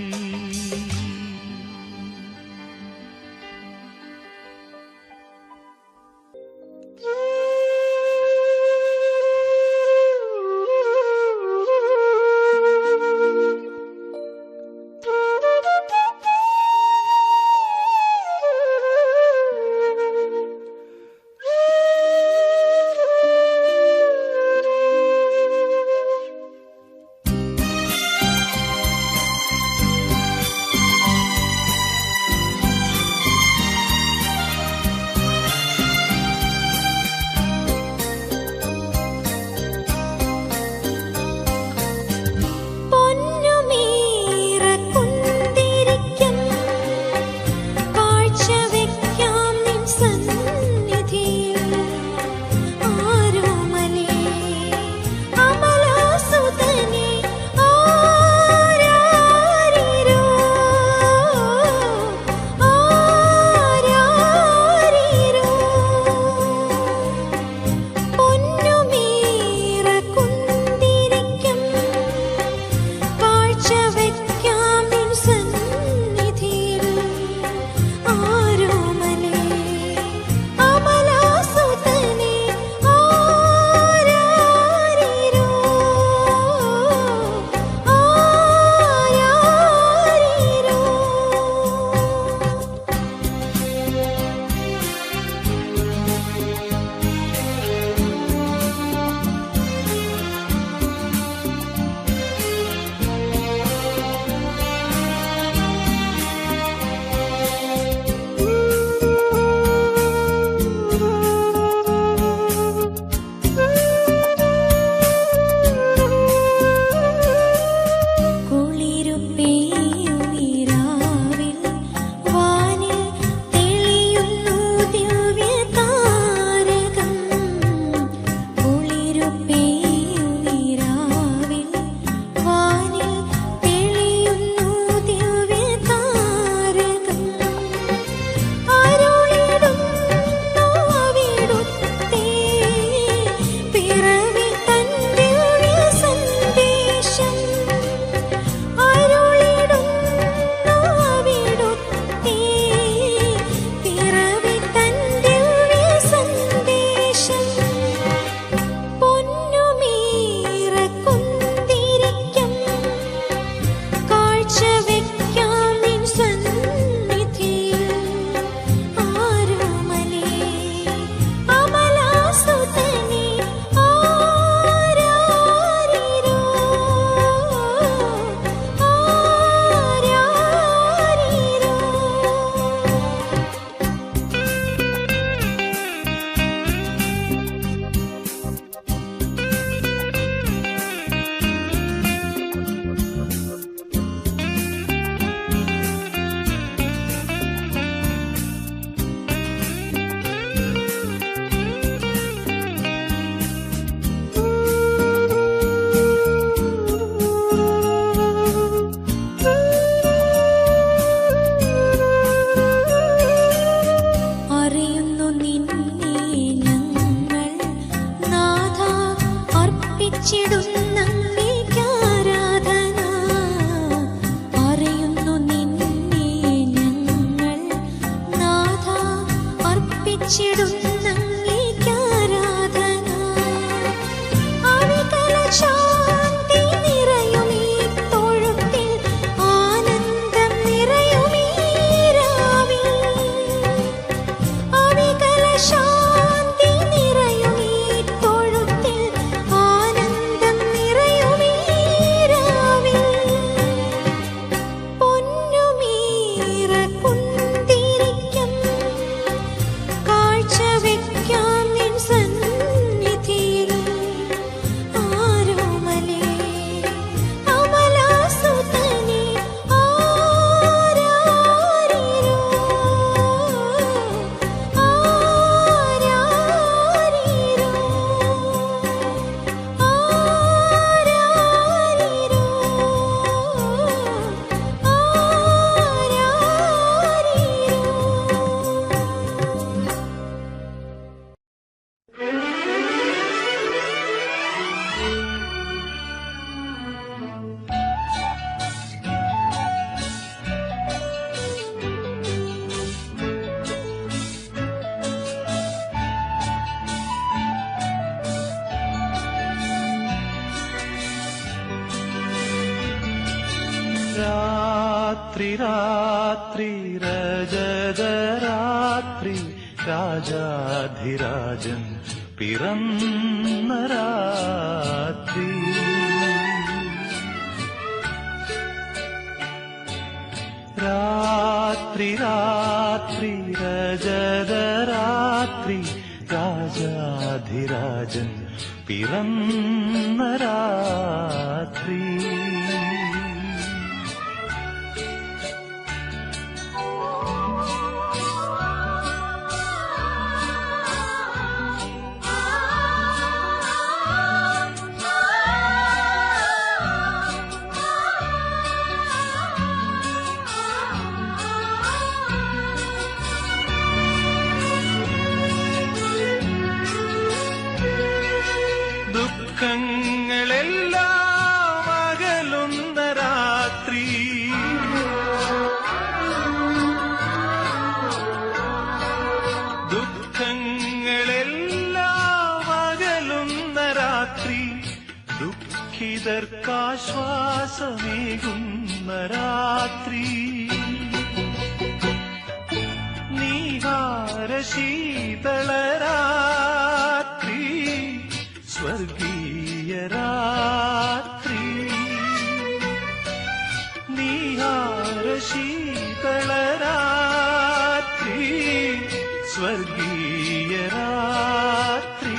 അർപ്പിച്ചിടുന്നങ്ങേക്കാരാധന. അവികല ശാന്തി നിറയുമീ തൊഴുത്തിൽ, ആനന്ദം നിറയുമീ രാവിൽ. അവികല ശാന്തി നിറയുമീ തൊഴുത്തിൽ, ആനന്ദം നിറയുമീ രാവിൽ. പൊന്നുമീറ കുന്തിരിക്കം കാഴ്ചവെക്കാം നിൻ സന്നിധിയിൽ. ആരോമലേ അമലാസുതനേ ആരാരിരോ ആരാരിരോ ആരാരിരോ രാത്രി രാത്രി രജതരാത്രി രാജാധിരാജൻ പിറന്ന രാത്രി. രാത്രി രാത്രി രജതരാത്രി രാജാധിരാജൻ പിറന്ന രാത്രി. ദുഃഖങ്ങളെല്ലാം അകലുന്ന രാത്രി. ദുഃഖങ്ങളെല്ലാം അകലുന്ന രാത്രി. ദുഃഖിതർക്കാശ്വാസമേകുന്ന രാത്രി. നീഹാരശീതളരാത്രി സ്വർഗീയ രാത്രി. നീഹാരശീതളരാത്രി സ്വർഗീയ രാത്രി.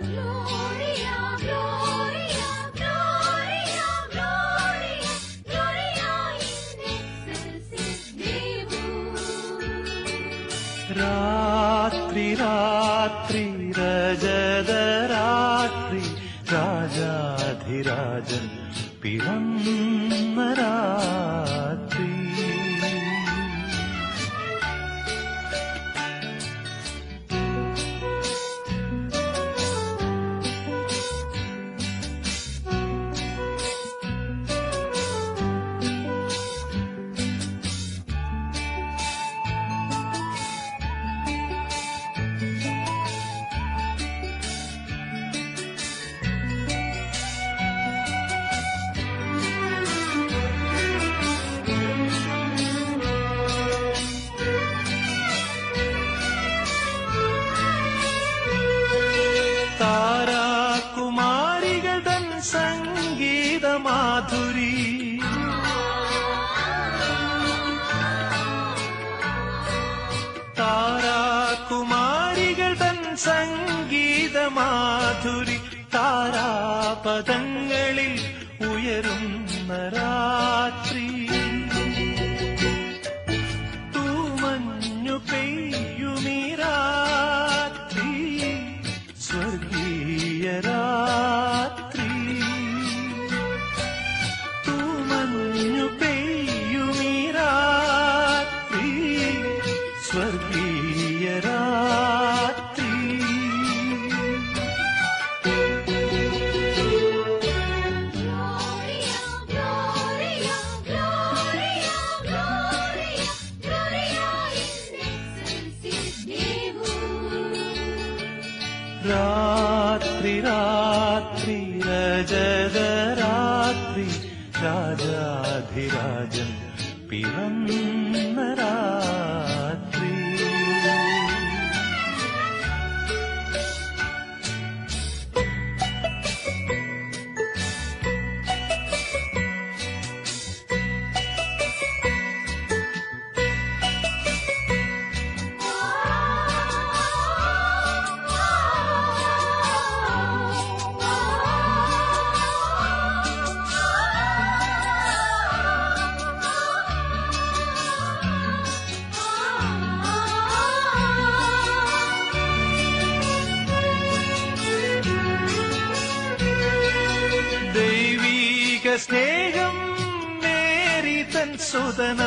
Gloria, Gloria, Gloria, Gloria, Gloria in excelsis Deo. രാത്രി രാത്രി രജതരാത്രി രാജാധിരാജൻ പിറന്ന രാത്രി. താരാകുമാരികൾ തൻ സംഗീതമാധുരി. താരാകുമാരികൾ തൻ സംഗീതമാധുരി. താരാപദങ്ങളിൽ ഉയരുന്ന രാത്രി. തൂമഞ്ഞു പെയ്യുമീ രാത്രി സ്വർഗീയ രാത്രി. തൂമഞ്ഞു പെയ്യുമീ രാത്രി സ്വർഗീയ രാത്രി. Gloria, Gloria, Gloria. രാത്രി രാത്രി രജതരാത്രി രാജാധിരാജൻ പിറന്ന രാത്രി. ദൈവീക സ്നേഹം മേരി തൻ സുതന,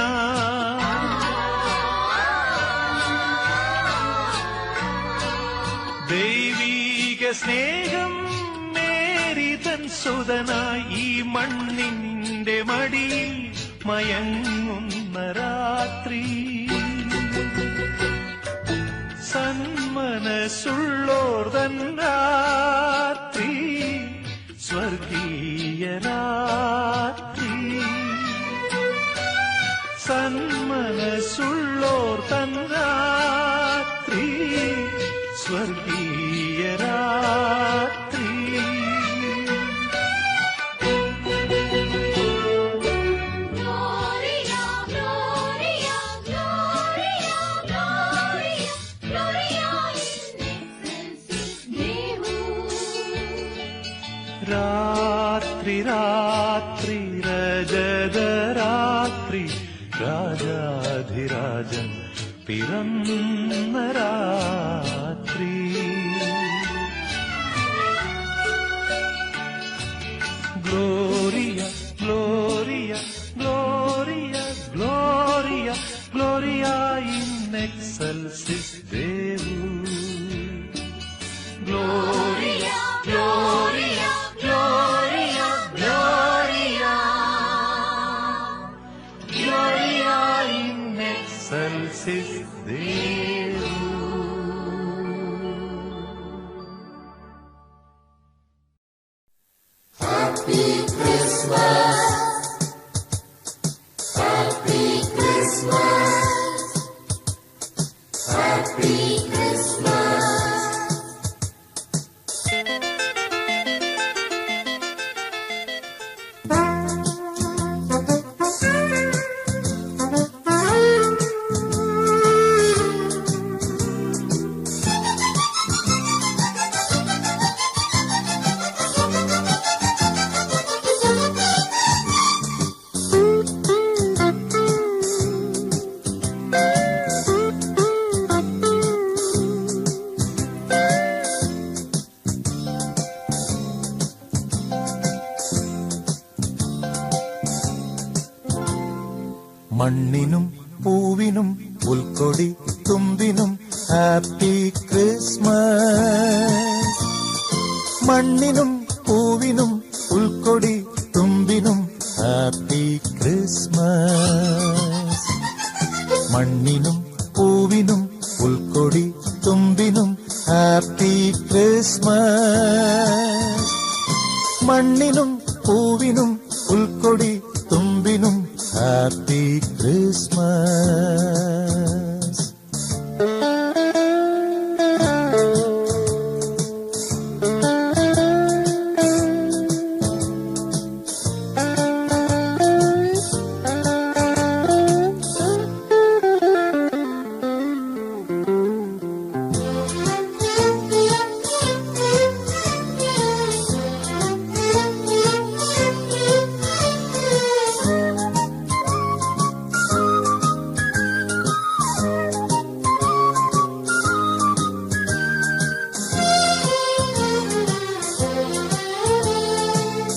ദൈവീക സ്നേഹം മേരി തൻ സുതന ഈ മണ്ണിന്റെ മടിയിൽ മയങ്ങുന്ന രാത്രി. സന്മനസ്സുള്ളോർ തൻ രാത്രി സ്വർഗീയ രാത്രി. സന്മനസ്സുള്ളോർ തൻ രാത്രി സ്വർഗീയ രാത്രി. Gloria, Gloria, Gloria, Gloria, Gloria in excelsis Deo. രാത്രി രാത്രി രജതരാത്രി രാജാധിരാജൻ പിറന്ന രാത്രി. ഗ്ലോറിയ ഗ്ലോറിയ ഗ്ലോറിയ ഗ്ലോറിയ ഗ്ലോറിയ ഇൻ എക്സൽസിസ് ദേവു. ഗ്ലോറിയ ഗ്ലോറിയ ഗ്ലോറിയ ഗ്ലോറിയ ഗ്ലോറിയ ഇൻ എക്സൽസിസ് ദേവു. മണ്ണിനും പൂവിനും പുൽക്കൊടി തുമ്പിനും ഹാപ്പി ക്രിസ്മസ്. മണ്ണിനും പൂവിനും പുൽക്കൊടി തുമ്പിനും ഹാപ്പി ക്രിസ്മസ്. മണ്ണിനും പൂവിനും പുൽക്കൊടി തുമ്പിനും ഹാപ്പി ക്രിസ്മസ്. മണ്ണിനും പൂവിനും പുൽക്കൊടി തുമ്പിനും ഹാപ്പി ക്രിസ്മസ്.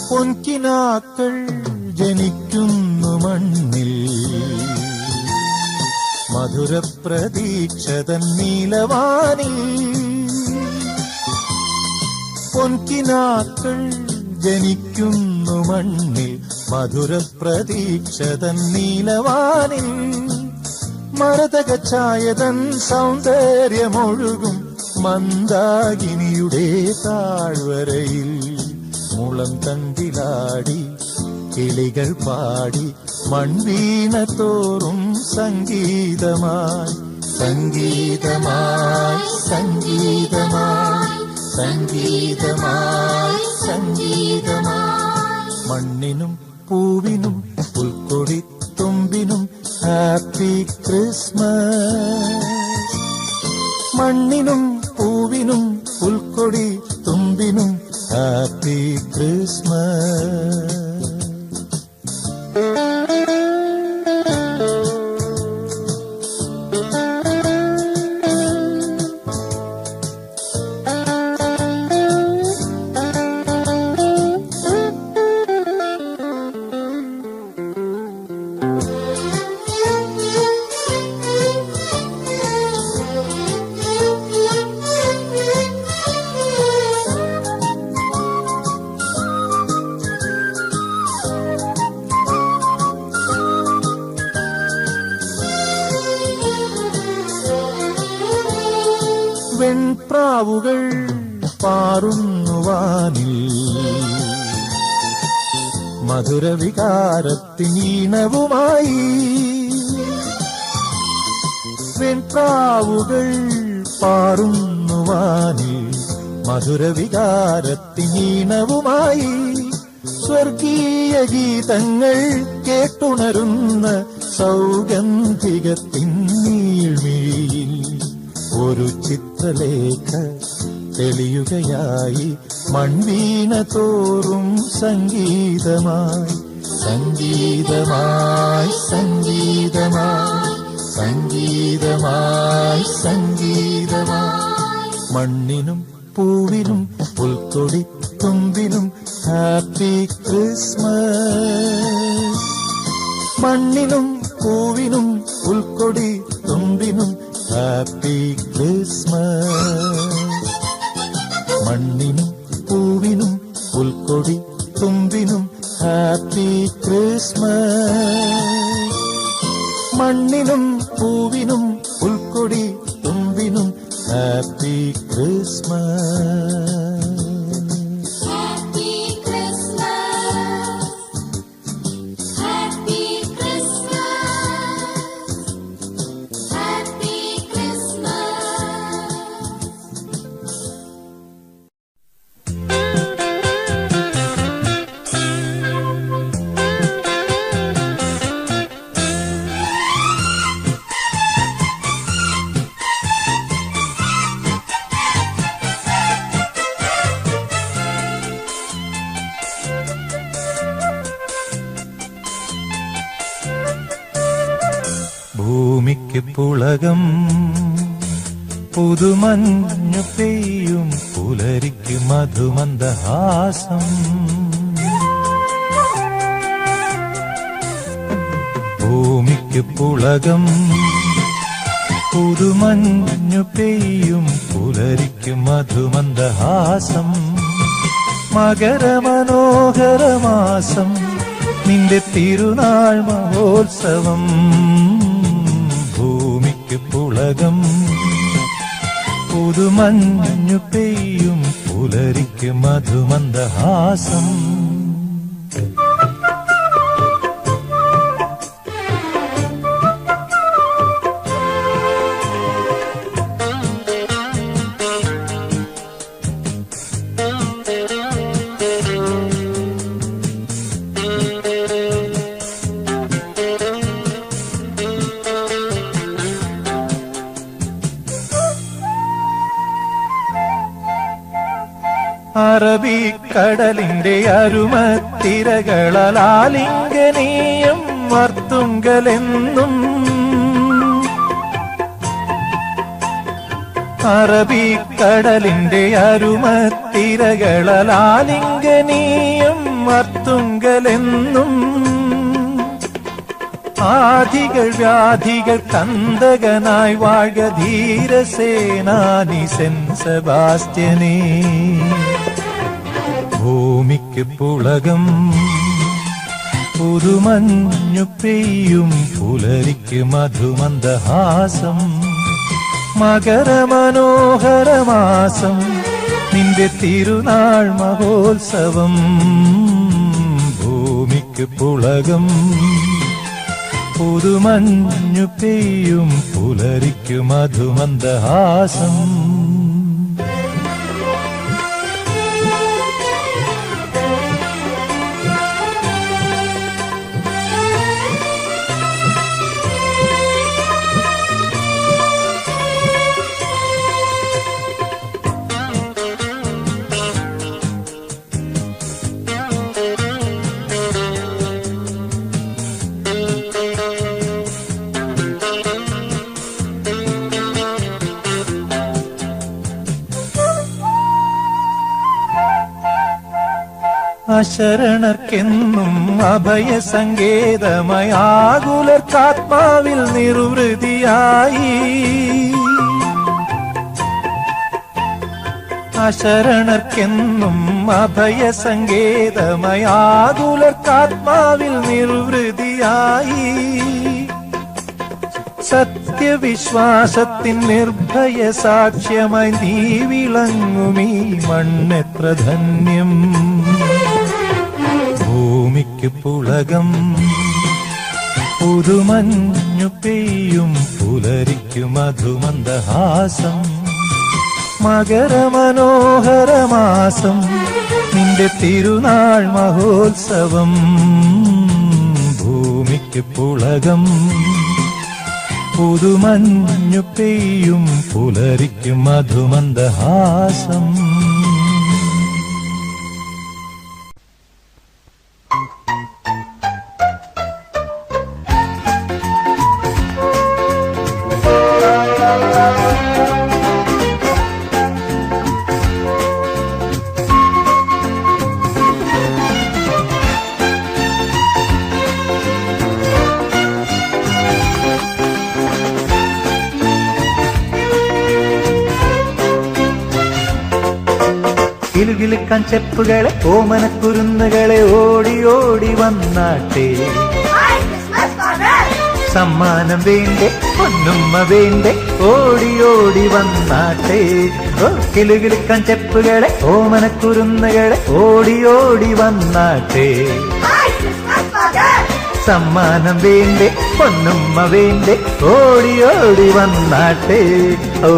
പൊൻകിനാക്കൾ ജനിക്കുന്നു മണ്ണിൽ, മധുരപ്രതീക്ഷതൻ നീലവാനിൽ. പൊൻകിനാക്കൾ ജനിക്കുന്നു മണ്ണിൽ, മധുരപ്രതീക്ഷതൻ നീലവാനിൽ. മരതക ഛായതൻ സൗന്ദര്യമൊഴുകും മന്ദാകിനിയുടെ താഴ്വരയിൽ മുളം തണ്ടിലാടി കിളികൾ പാടി മൺവീണ തോറും സംഗീതമായി സംഗീതമായി സംഗീതമായി സംഗീതമായി സംഗീതമായി മണ്ണിനും പൂവിനും പുൽക്കൊടി തുമ്പിനും ഹാപ്പി ക്രിസ്മസ് മണ്ണിനും പൂവിനും പുൽക്കൊടി തുമ്പിനും ഹാപ്പി ക്രിസ്മസ് വെൺപ്രാവുകൾ പാറുന്നുവാനിൽ മധുരവികാരത്തിനീണവുമായി വെൺപ്രാവുകൾ പാറുന്നുവാനിൽ മധുരവികാരത്തിനീണവുമായി സ്വർഗീയ ഗീതങ്ങൾ കേട്ടുണരുന്ന സൗഗന്ധികത്തിൻ നീൾമിഴിയിൽ ഒരു ചിത്രലേഖ തെളിയുകയായി മൺവീണ തോറും സംഗീതമായി സംഗീതമായി സംഗീതമായി സംഗീതമായി സംഗീതമായി മണ്ണിനും പൂവിനും പുൽക്കൊടി തുമ്പിനും ഹാപ്പി ക്രിസ്മസ് മണ്ണിനും പൂവിനും പുൽക്കൊടി തുമ്പിനും ഹാപ്പി ക്രിസ്മസ് മണ്ണിനും പൂവിനും പുൽക്കൊടി തുമ്പിനും ഹാപ്പി ക്രിസ്മസ് മണ്ണിനും പൂവിനും പുൽക്കൊടി തുമ്പിനും happy Christmas Happy Christmas. Happy Christmas. Happy Christmas. ഭൂമിക്ക് പുളകം പുതുമഞ്ഞു പെയ്യും പുലരിക്ക് മധുമന്ദഹാസം ഭൂമിക്ക് പുളകം പുതുമഞ്ഞു പെയ്യും പുലരിക്ക് മധുമന്ദഹാസം മകരമനോഹരമാസം നിന്റെ തിരുനാൾ മഹോത്സവം ഭൂമിക്ക് പുളകം പുതുമഞ്ഞു പെയ്യും പുലരിക്ക് മധുമന്ദഹാസം അറബിക്കടലിന്റെ അരുമത്തിരകളാലിംഗനീയം വർത്തുങ്കലെന്നും അറബിക്കടലിന്റെ അരുമത്തിരകളാലിംഗനീയം വർത്തുങ്കലെന്നും ആധികൾ വ്യാധികൾ കന്തകനായി വാഴ ധീരസേനാനി സെന്റ് സെബാസ്റ്റ്യനേ ഭൂമിക്ക് പുളകം പുതുമഞ്ഞു പെയ്യും പുലരിക്ക് മധുമന്ദഹാസം മകരമനോഹരമാസം നിന്റെ തിരുനാൾ മഹോത്സവം ഭൂമിക്ക് പുളകം പുതുമഞ്ഞു പെയ്യും പുലരിക്കു മധുമന്ദഹാസം അശരണർക്കെന്നും അഭയസങ്കേതമായി ആകുലർക്കാത്മാവിൽ നിർവൃതിയായി അശരണർക്കെന്നും അഭയസങ്കേതമായി ആകുലർക്കാത്മാവിൽ നിർവൃതിയായി സത്യവിശ്വാസത്തിൻ നിർഭയ സാക്ഷ്യമായി നീ വിളങ്ങുമീ മണ്ണെത്ര ധന്യം ഭൂമിക്ക് പുളകം പുതുമഞ്ഞു പെയ്യും പുലരിക്കു മധുമന്ദഹാസം മകരമനോഹരമാസം നിന്റെ തിരുനാൾ മഹോത്സവം ഭൂമിക്ക് പുളകം പുതുമഞ്ഞു പെയ്യും പുലരിക്കു മധുമന്ദഹാസം കിലുകിലുക്കാൻ ചെപ്പുകളെ ഓമനക്കുരുന്നുകളെ ഓടി ഓടി വന്നാട്ടെ സമ്മാനം വേണ്ടേ പൊന്നുമ്മ വേണ്ടേ ഓടി ഓടി വന്നാട്ടെ ഓ കിലുകിലുക്കാൻ ചെപ്പുകളെ ഓമനക്കുരുന്നുകളെ ഓടി ഓടി വന്നാട്ടെ സമ്മാനം വേണ്ടേ പൊന്നുമ്മ വേണ്ടേ ഓടി ഓടി വന്നാട്ടെ ഓ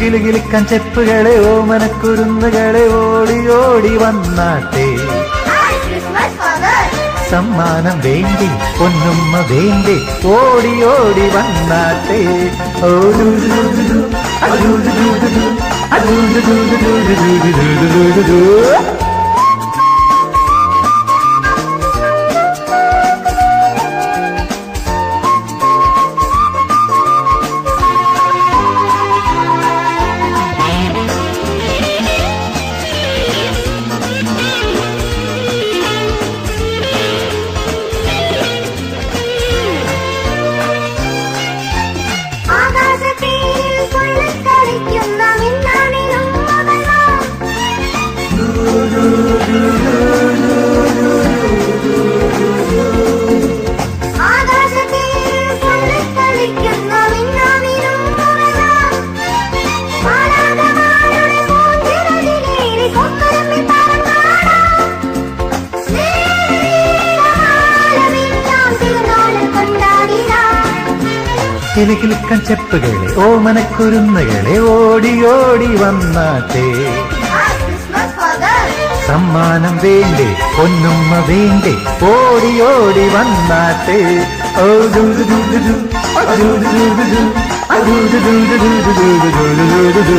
കിലുകിലുക്കാൻ ചെപ്പുകളെ ഓമനക്കുരുന്നുകളെ ഓടി ഓടി വന്നാട്ടെ സമ്മാനം വേണ്ടി പൊന്നുമ്മ വേണ്ടി ഓടി ഓടി വന്നാട്ടെ കിലുകിലുക്കൻ ചെപ്പുകളെ ഓമനക്കുരുന്നുകളെ ഓടി ഓടി വന്നാട്ടെ. സമ്മാനം വേണ്ടേ പൊന്നുമ്മ വേണ്ടേ ഓടി ഓടി വന്നാട്ടെ. ഓ ദൂ ദൂ ദൂ ദൂ ദൂ, ദൂ ദൂ ദൂ ദൂ ദൂ, ദൂ ദൂ ദൂ ദൂ ദൂ ദൂ ദൂ ദൂ ദൂ.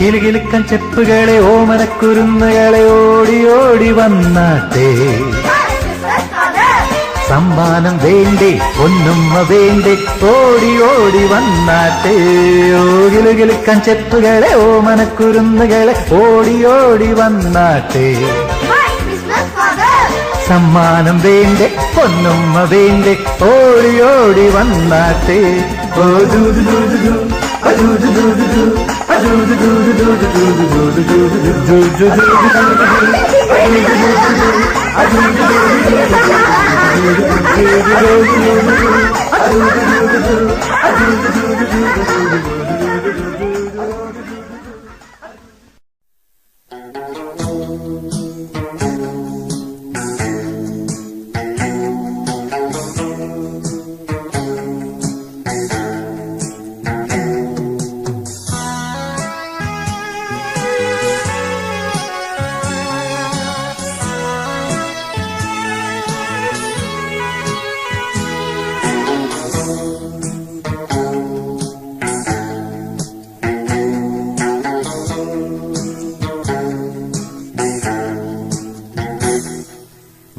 കിലുകിലുക്കൻ ചെപ്പുകളെ ഓമനക്കുരുന്നുകളെ ഓടി ഓടി വന്നാട്ടെ. സമ്മാനം വേണ്ടേ പൊന്നുമ്മ വേണ്ടേ ഓടി ഓടി വന്നാട്ടെ. ഓ കിലുകിലുക്കൻ ചെപ്പുകളെ ഓമനക്കുരുന്നുകളെ ഓടി ഓടി വന്നാട്ടെ. സമ്മാനം വേണ്ടേ പൊന്നുമ്മ വേണ്ടേ ഓടി ഓടി വന്നാട്ടെ. ഓ ദൂ ദൂ ദൂ ദൂ, ദൂ ദൂ ദൂ ദൂ, ദൂ ദൂ ദൂ ദൂ ദൂ ദൂ ദൂ ദൂ ദൂ ദൂ.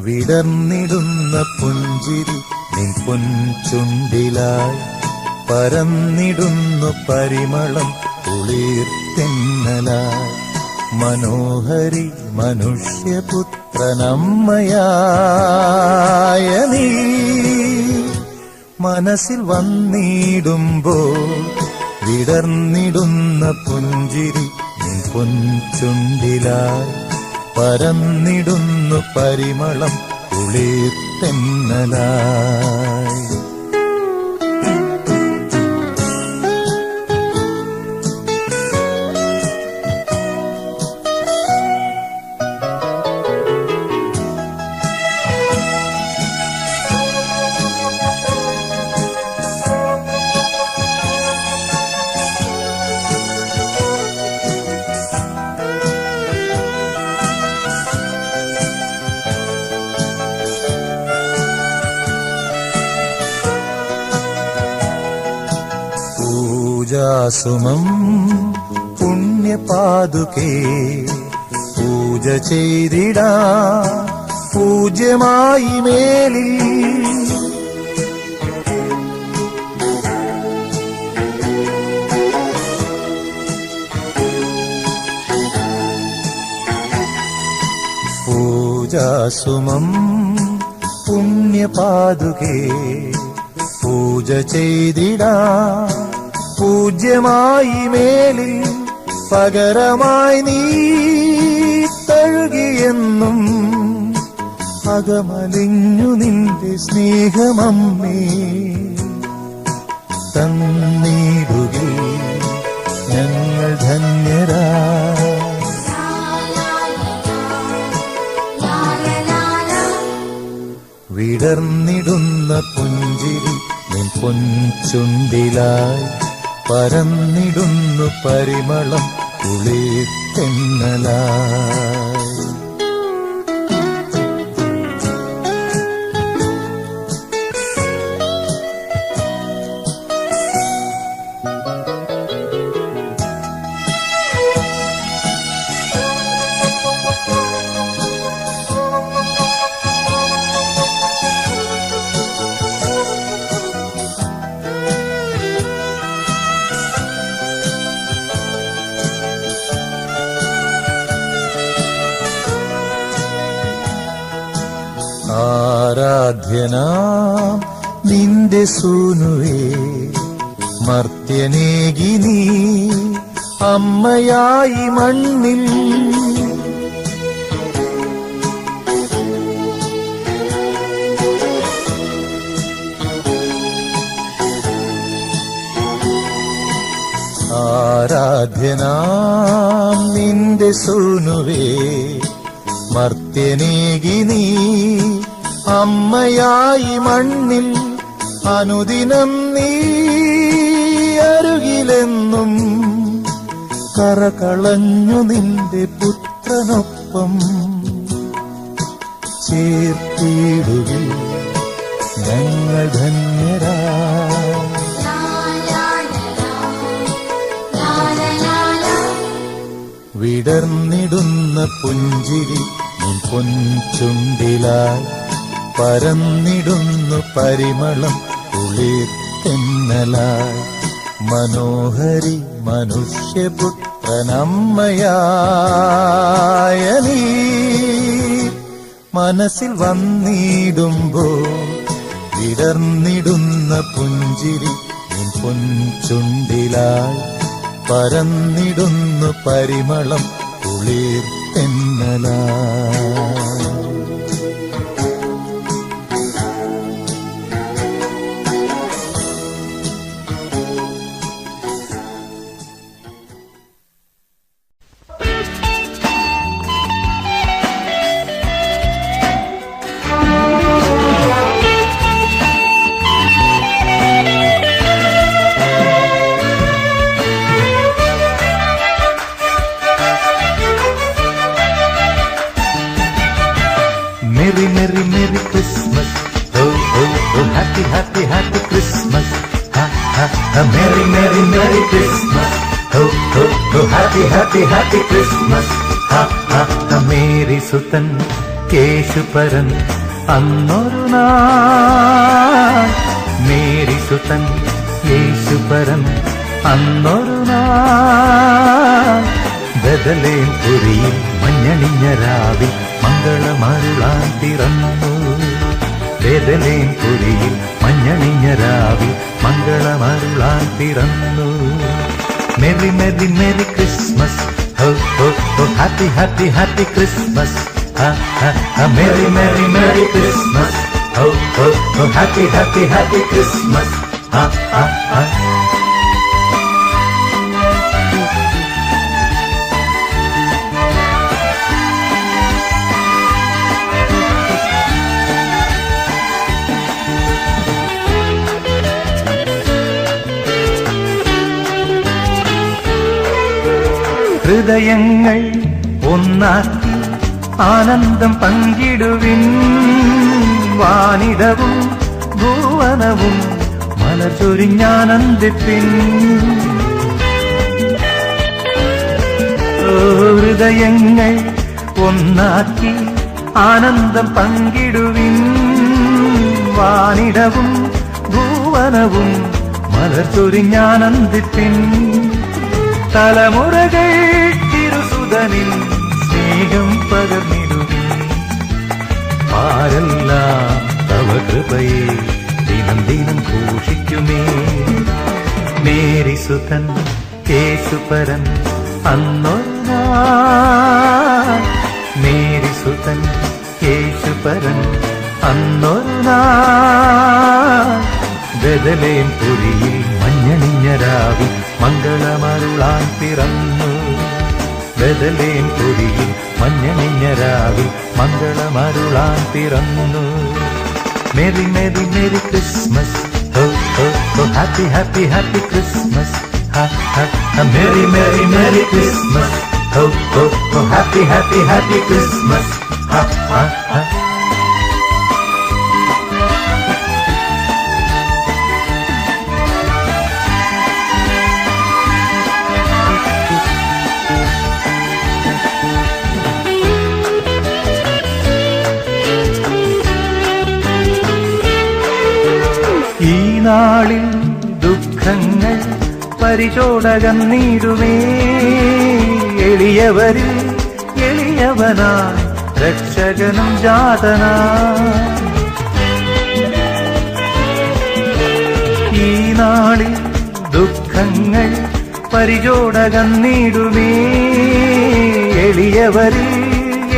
വിടർന്നിടുന്ന പുഞ്ചിരി നിൻ പൊൻചുണ്ടിലായി പരന്നിടുന്നു പരിമളം കുളിർതെന്നലായി. മനോഹരി മനുഷ്യപുത്രനമ്മയായ നീ മനസ്സിൽ വന്നിടുമ്പോൾ വിടർന്നിടുന്ന പുഞ്ചിരി നിൻ പൊൻചുണ്ടിലായി പരന്നിടുന്നു പരിമളം കുളിർതെന്നലായി. പൂജാസുമം പുണ്യപാതുകേ പൂജ ചെയ്തിടാ പൂജ്യമായി മേലിൽ. പൂജാസുമം പുണ്യപാതുകേ പൂജ ചെയ്തിടാ പൂജ്യമായി മേലിൽ. പകരമായി നീ തഴുകിയെന്നും അകമലിഞ്ഞു നിന്റെ സ്നേഹമമ്മേ തന്നിടുകിൽ ഞങ്ങൾ ധന്യരാ. വിടർന്നിടുന്ന പുഞ്ചിരി നിൻ പൊൻചുണ്ടിലായി പരന്നിടുന്നു പരിമളം കുളിർതെന്നലായി. ആരാധ്യനാം നിന്റെ സൂനുവേ മർത്യനേകി നീ അമ്മയായി മണ്ണിൽ ആരാധ്യനാം നിന്റെ സൂനുവേ മർത്യനേകി നീ അമ്മയായി മണ്ണിൽ അനുദിനം നീ അരുകിലെന്നും കറകളഞ്ഞു നിന്റെ പുത്രനൊപ്പം ചേർത്തിടുകിൽ ഞങ്ങൾ ധന്യരാ വിടർന്നിടുന്ന പുഞ്ചിരി നിൻ പൊൻചുണ്ടിലായി പരന്നിടുന്നു പരിമളം കുളിർത്തെന്നലായി മനോഹരി മനുഷ്യപുത്രനമ്മയായ നീ മനസ്സിൽ വന്നിടുമ്പോൾ വിടർന്നിടുന്ന പുഞ്ചിരി നിൻ പൊൻചുണ്ടിലായി പരന്നിടുന്നു പരിമളം കുളിർത്തെന്നലായി Merry, Merry, Merry Christmas. Oh, oh, oh, happy, happy, happy Christmas. Ha, ha, ha, Merry, Merry, Merry Christmas. Oh, oh, oh, happy, happy, happy Christmas. Ha, ha, ha, Mary Sutan, Keshuparan, അന്നൊരു നാൾ Mary Sudan യേശുപരൻ അന്നൊരു നാൾ ബദലേം പുരിയിൽ മഞ്ഞണിഞ്ഞ രാവിൽ മംഗളമരുളാൻ പിറന്നു ബദലേം പുരിയിൽ മഞ്ഞണിഞ്ഞ രാവിൽ മംഗളമരുളാൻ പിറന്നു Maria Maria merry Christmas ഹോ ഹോ ഹോ happy happy happy Christmas Merry, Merry, Merry Christmas. Oh, oh, oh, happy, happy, happy Christmas. ഹൃദയങ്ങൾ ഒന്നാക്കി ആനന്ദം പങ്കിടുവിൻ വാനിടവും ഭുവനവും മലചൊരിഞ്ഞാനന്ദിപ്പിൻ ഹൃദയങ്ങൾ ഒന്നാക്കി ആനന്ദം പങ്കിടുവിൻ വാനിടവും ഭുവനവും മലചൊരിഞ്ഞാനന്ദിപ്പിൻ തലമുറകൾ തിരുസുതനിൽ സ്നേഹം പകർന്നിടുവീ ആരെല്ലാം തവ കൃപയെ ദിനം ദിനം ഘോഷിക്കുമേ മേരി സുതൻ യേശുപരൻ അന്നൊരു നാൾ മേരി സുതൻ യേശുപരൻ അന്നൊരു നാൾ ബദലേം പുരിയിൽ മഞ്ഞണിഞ്ഞ രാവിൽ മംഗളമരുളാൻ പിറന്നു ബദലേം പുരിയിൽ മഞ്ഞണിഞ്ഞ രാവിൽ മംഗളമരുളാൻ പിറന്നു മെറി മെറി മെറി ക്രിസ്മസ് ഹോ ഹോ ഹോ happy happy happy Christmas Maria Maria merry Christmas ഹോ ഹോ ഹോ ഹാപ്പി ഹാപ്പി ഹാപ്പി ക്രിസ്മസ് ഈ നാളിൽ ദുഃഖങ്ങൾ പരിചോടകന്നീടുമേ എളിയവരിൽ എളിയവനായി രക്ഷകനും ജാതനായി. ഈ നാളിൽ ദുഃഖങ്ങൾ പരിചോടകന്നിടുമേ, എളിയവരിൽ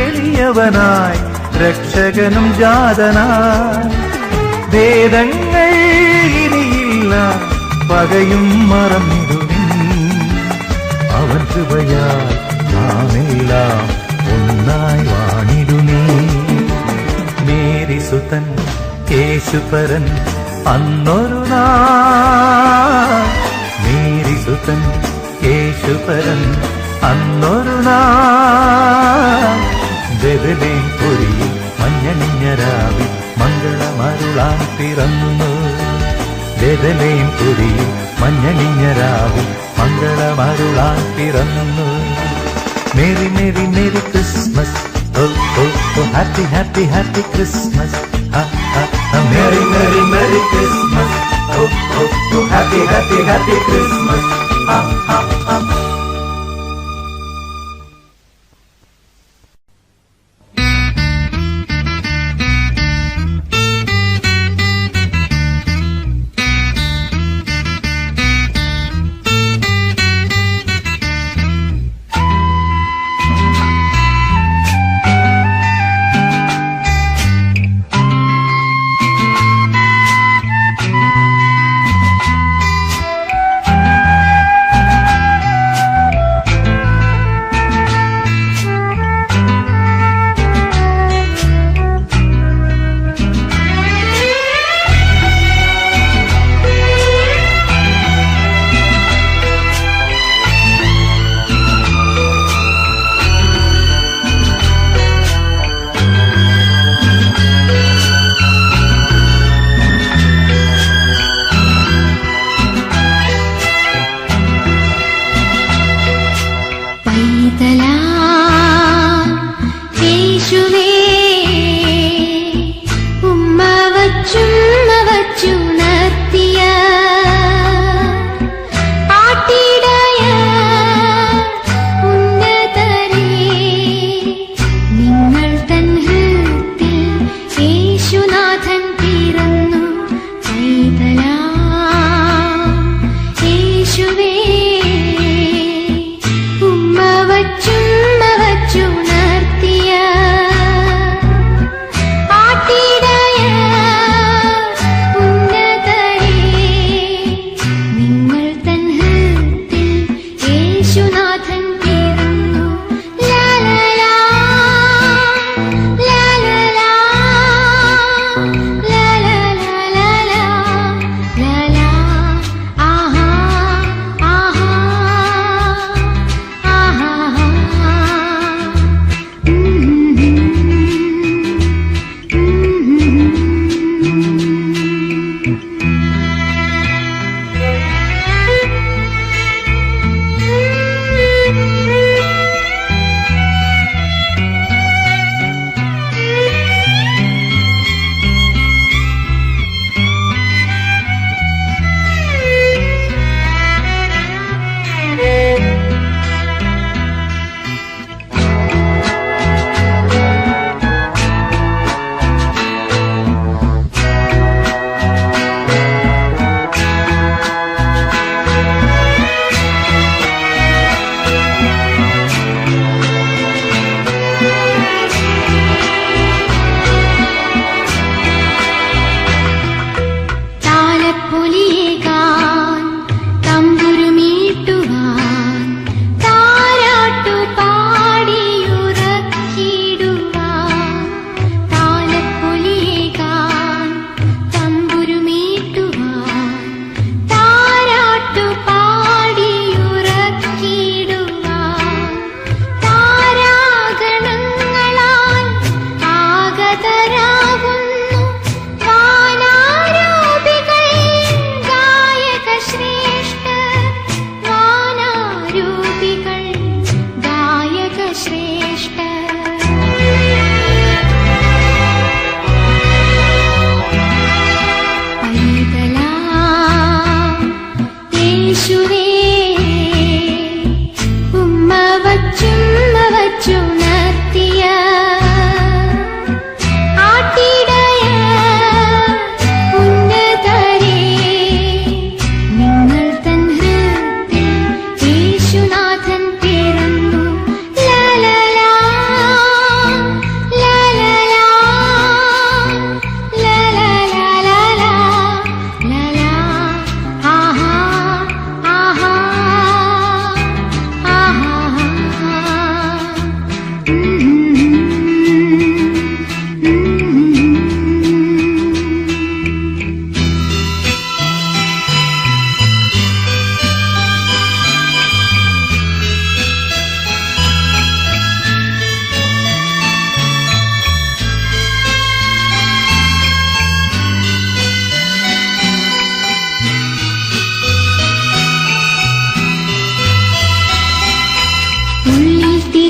എളിയവനായി രക്ഷകനും ജാതനായി. വേദങ്ങൾ ഇനിയില്ല, പകയും മറന്നിടുവിൻ, അവൻ കൃപയാൽ നാമെല്ലാം ഒന്നായി വാണിടുമേ. മേരിസുതൻ യേശുപരൻ അന്നൊരു നാൾ, മേരിസുതൻ യേശുപരൻ അന്നൊരു നാൾ. ബെഥലേം പുരിയിൽ മഞ്ഞണിഞ്ഞരാവിൽ മംഗളമരുളാൻ പിറന്നു. ബെഥലേം പുരിയിൽ മഞ്ഞണിഞ്ഞരാവിൽ മംഗളമരുളാൻ പിറന്നു. Merry merry merry Christmas, oh oh oh happy happy happy Christmas. Merry merry merry Christmas, oh oh oh happy happy happy Christmas. വച്ചുണർത്തിയ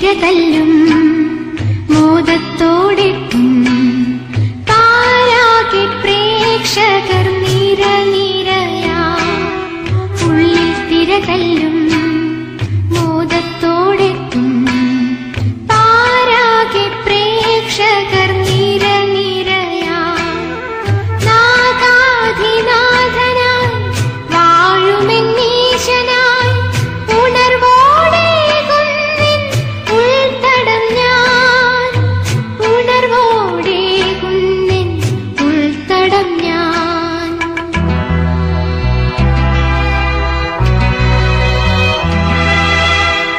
തിരതല്ലും മോദത്തോടെത്തും താരാകെ പ്രേക്ഷകർ നിരനിരയാ ഉള്ളിൽ തിരതല്ലും മോദത്തോടെത്തും താരാകെ പ്രേക്ഷകർ നിരനിരയാ നാഗാധിനാഥനായി വാഴുമെന്നീശനായി ഉണർവോടെ കുന്നിൻ ഉൾത്തടം ഞാൻ ഉണർവോടെ കുന്നിൻ ഉൾത്തടം ഞാൻ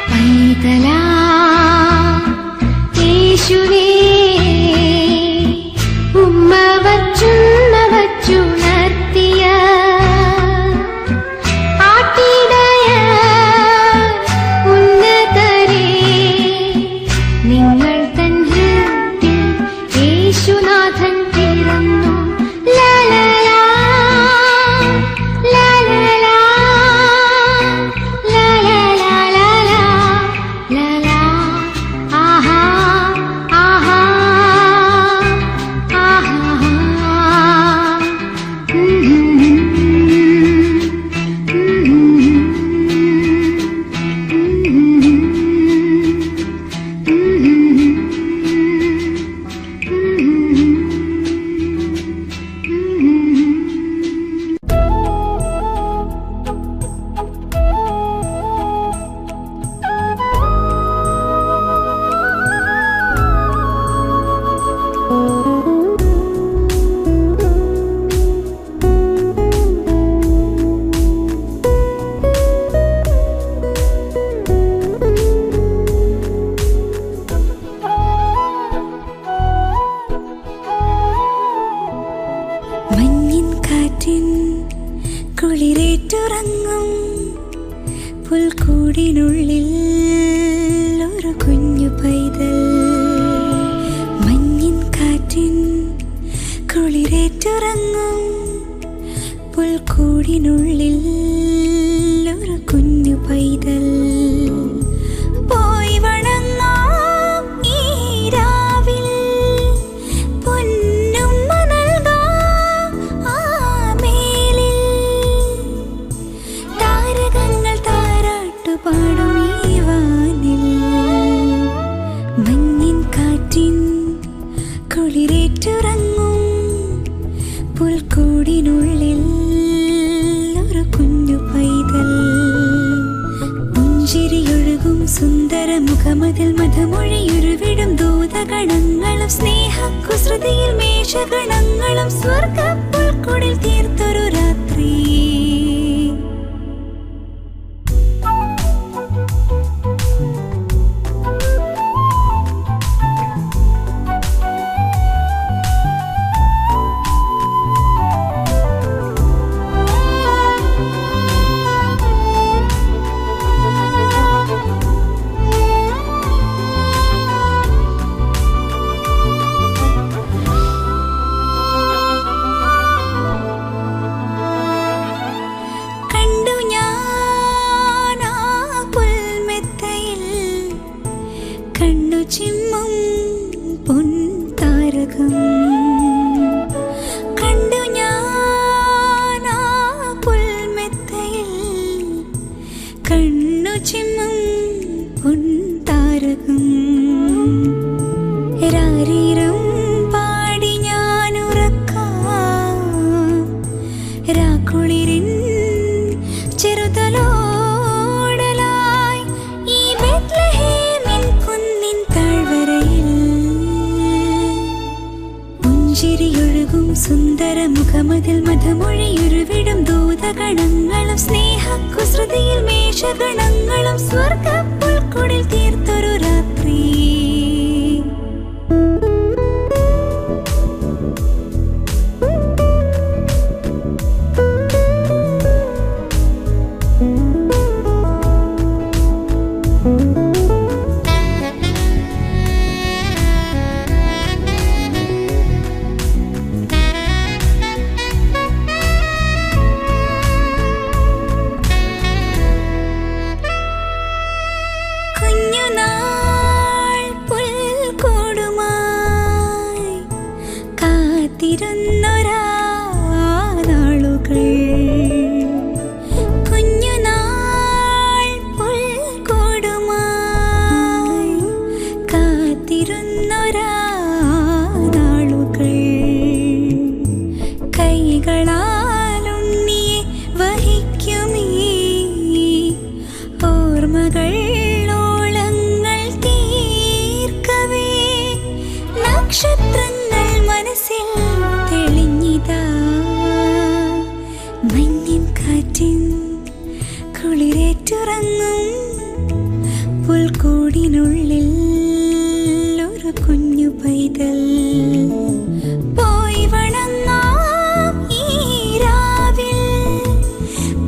പൈതലാ യേശുവേ ഉമ്മ വച്ചുണർത്തിയ ആട്ടിടയ ഉന്നതരേ നിങ്ങൾ തൻ ഹൃത്തിൽ യേശുനാഥൻ പിറന്നു ലലലാ ലലലാ ലലലാ ലലാ ലലാ ആഹാ ആഹാ ആഹാ മഞ്ഞിൻ കാറ്റിൻ കുളിരേറ്റുറങ്ങും പുൽക്കൂടിനുള്ളിൽ ഒരു കുഞ്ഞു പൈതൽ മഞ്ഞിൻ കാറ്റിൻ കുളിരേറ്റുറങ്ങും പുൽക്കൂടിനുള്ളിൽ ഒരു കുഞ്ഞു പൈതൽ പോയി വണങ്ങാം ഈ രാവിൽ പൊന്നുമ്മ നൽകാം ആ മേലിൽ താരകങ്ങൾ താരാട്ടുപാടും ഈ വാനിൽ മഞ്ഞിൻ കാറ്റിൻ കുളിരേറ്റുറങ്ങും പുൽക്കൂടിനുള്ളിൽ ഒരു കുഞ്ഞു പൈതൽ പുഞ്ചിരിയൊഴുകും സുന്ദര മുഖമതിൽ മധുമൊഴിയുരുവിടും ദൂതഗണങ്ങളും സ്നേഹക്കുസൃതിയിൽ മേഷഗണങ്ങളും സ്വർഗ പുൽക്കുടിൽ തീർത്തൊരു രാത്രി കണ്ടു ഞാൻ ആ പുൽമെത്തയിൽ കണ്ണു ചിമ്മും പൊൻതാരകം കണ്ടു ഞാൻ ആ പുൽമെത്തയിൽ കണ്ണു ചിമ്മും പൊൻതാരകം രാരീരം പാടി ഞാനുറക്കാം രാക്കുളിരിൻ ചെറുതലോടലായി ഈ ബെത്ലഹേമിൻ കുന്നിൻ താഴ്വരയിൽ പുഞ്ചിരിയൊഴുകും സുന്ദര മുഖമതിൽ മധുമൊഴിയുരുവിടും ദൂതഗണങ്ങളും സ്നേഹക്കുസൃതിയിൽ മേഷഗണങ്ങളും സ്വർഗ പുൽക്കുടിൽ തീർത്തൊരു രാത്രി കുഞ്ഞുനാൾ കാത്തിരുന്നൊരാ നാളുകൾ കുഞ്ഞുനാൾ പുൽക്കൂടുമായി കാത്തിരുന്നൊരാ നാളുകൾ കൈകളാലുണ്ണിയെ വഹിക്കുമീ ഓർമ്മകൾ ഓളങ്ങൾ തീർക്കവേ നക്ഷത്രങ്ങൾ മനസ്സിൽ തെളിഞ്ഞിതാ മഞ്ഞിൻ കാറ്റിൻ കുളിരേറ്റുറങ്ങും പുൽക്കൂടിനുള്ളിൽ ഒരു കുഞ്ഞു പൈതൽ പോയി വണങ്ങാം ഈ രാവിൽ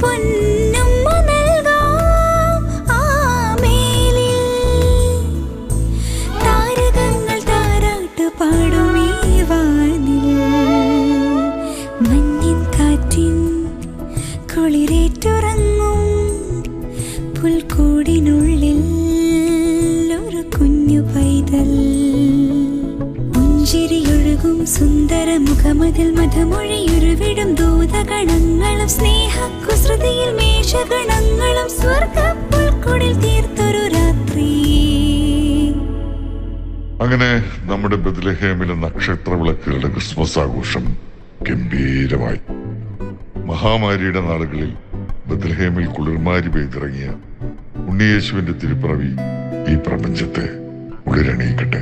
പൊന്നുമ്മ നൽകാം ആ മേലിൽ താരകങ്ങൾ താരാട്ട് പാടുമീ വാനിൽ മഞ്ഞിൻ കാറ്റിൻ കുളിരേറ്റുറങ്ങും പുൽക്കൂടിനുള്ളിൽ ഒരു കുഞ്ഞു പൈതൽ പുഞ്ചിരിയൊഴുകും സുന്ദര മുഖമതിൽ മധുമൊഴിയുരുവിടും ദൂതഗണങ്ങളും സ്നേഹ കുസൃതിയിൽ മേഷഗണങ്ങളും സ്വർഗ പുൽക്കൂടിൽ തീർത്തൊരു രാത്രി. അങ്ങനെ നമ്മുടെ ബത്ലഹേമിലെ നക്ഷത്ര വിളക്കുകളുടെ ക്രിസ്മസ് ആഘോഷം ഗംഭീരമായി. മഹാമാരിയുടെ നാളുകളിൽ ബത്ലഹേമിൽ കുളിർമാരി പെയ്തിറങ്ങിയ ഉണ്ണിയേശുവിന്റെ തിരുപ്പിറവി ഈ പ്രപഞ്ചത്തെ ഉള്ളിലണിയിക്കട്ടെ.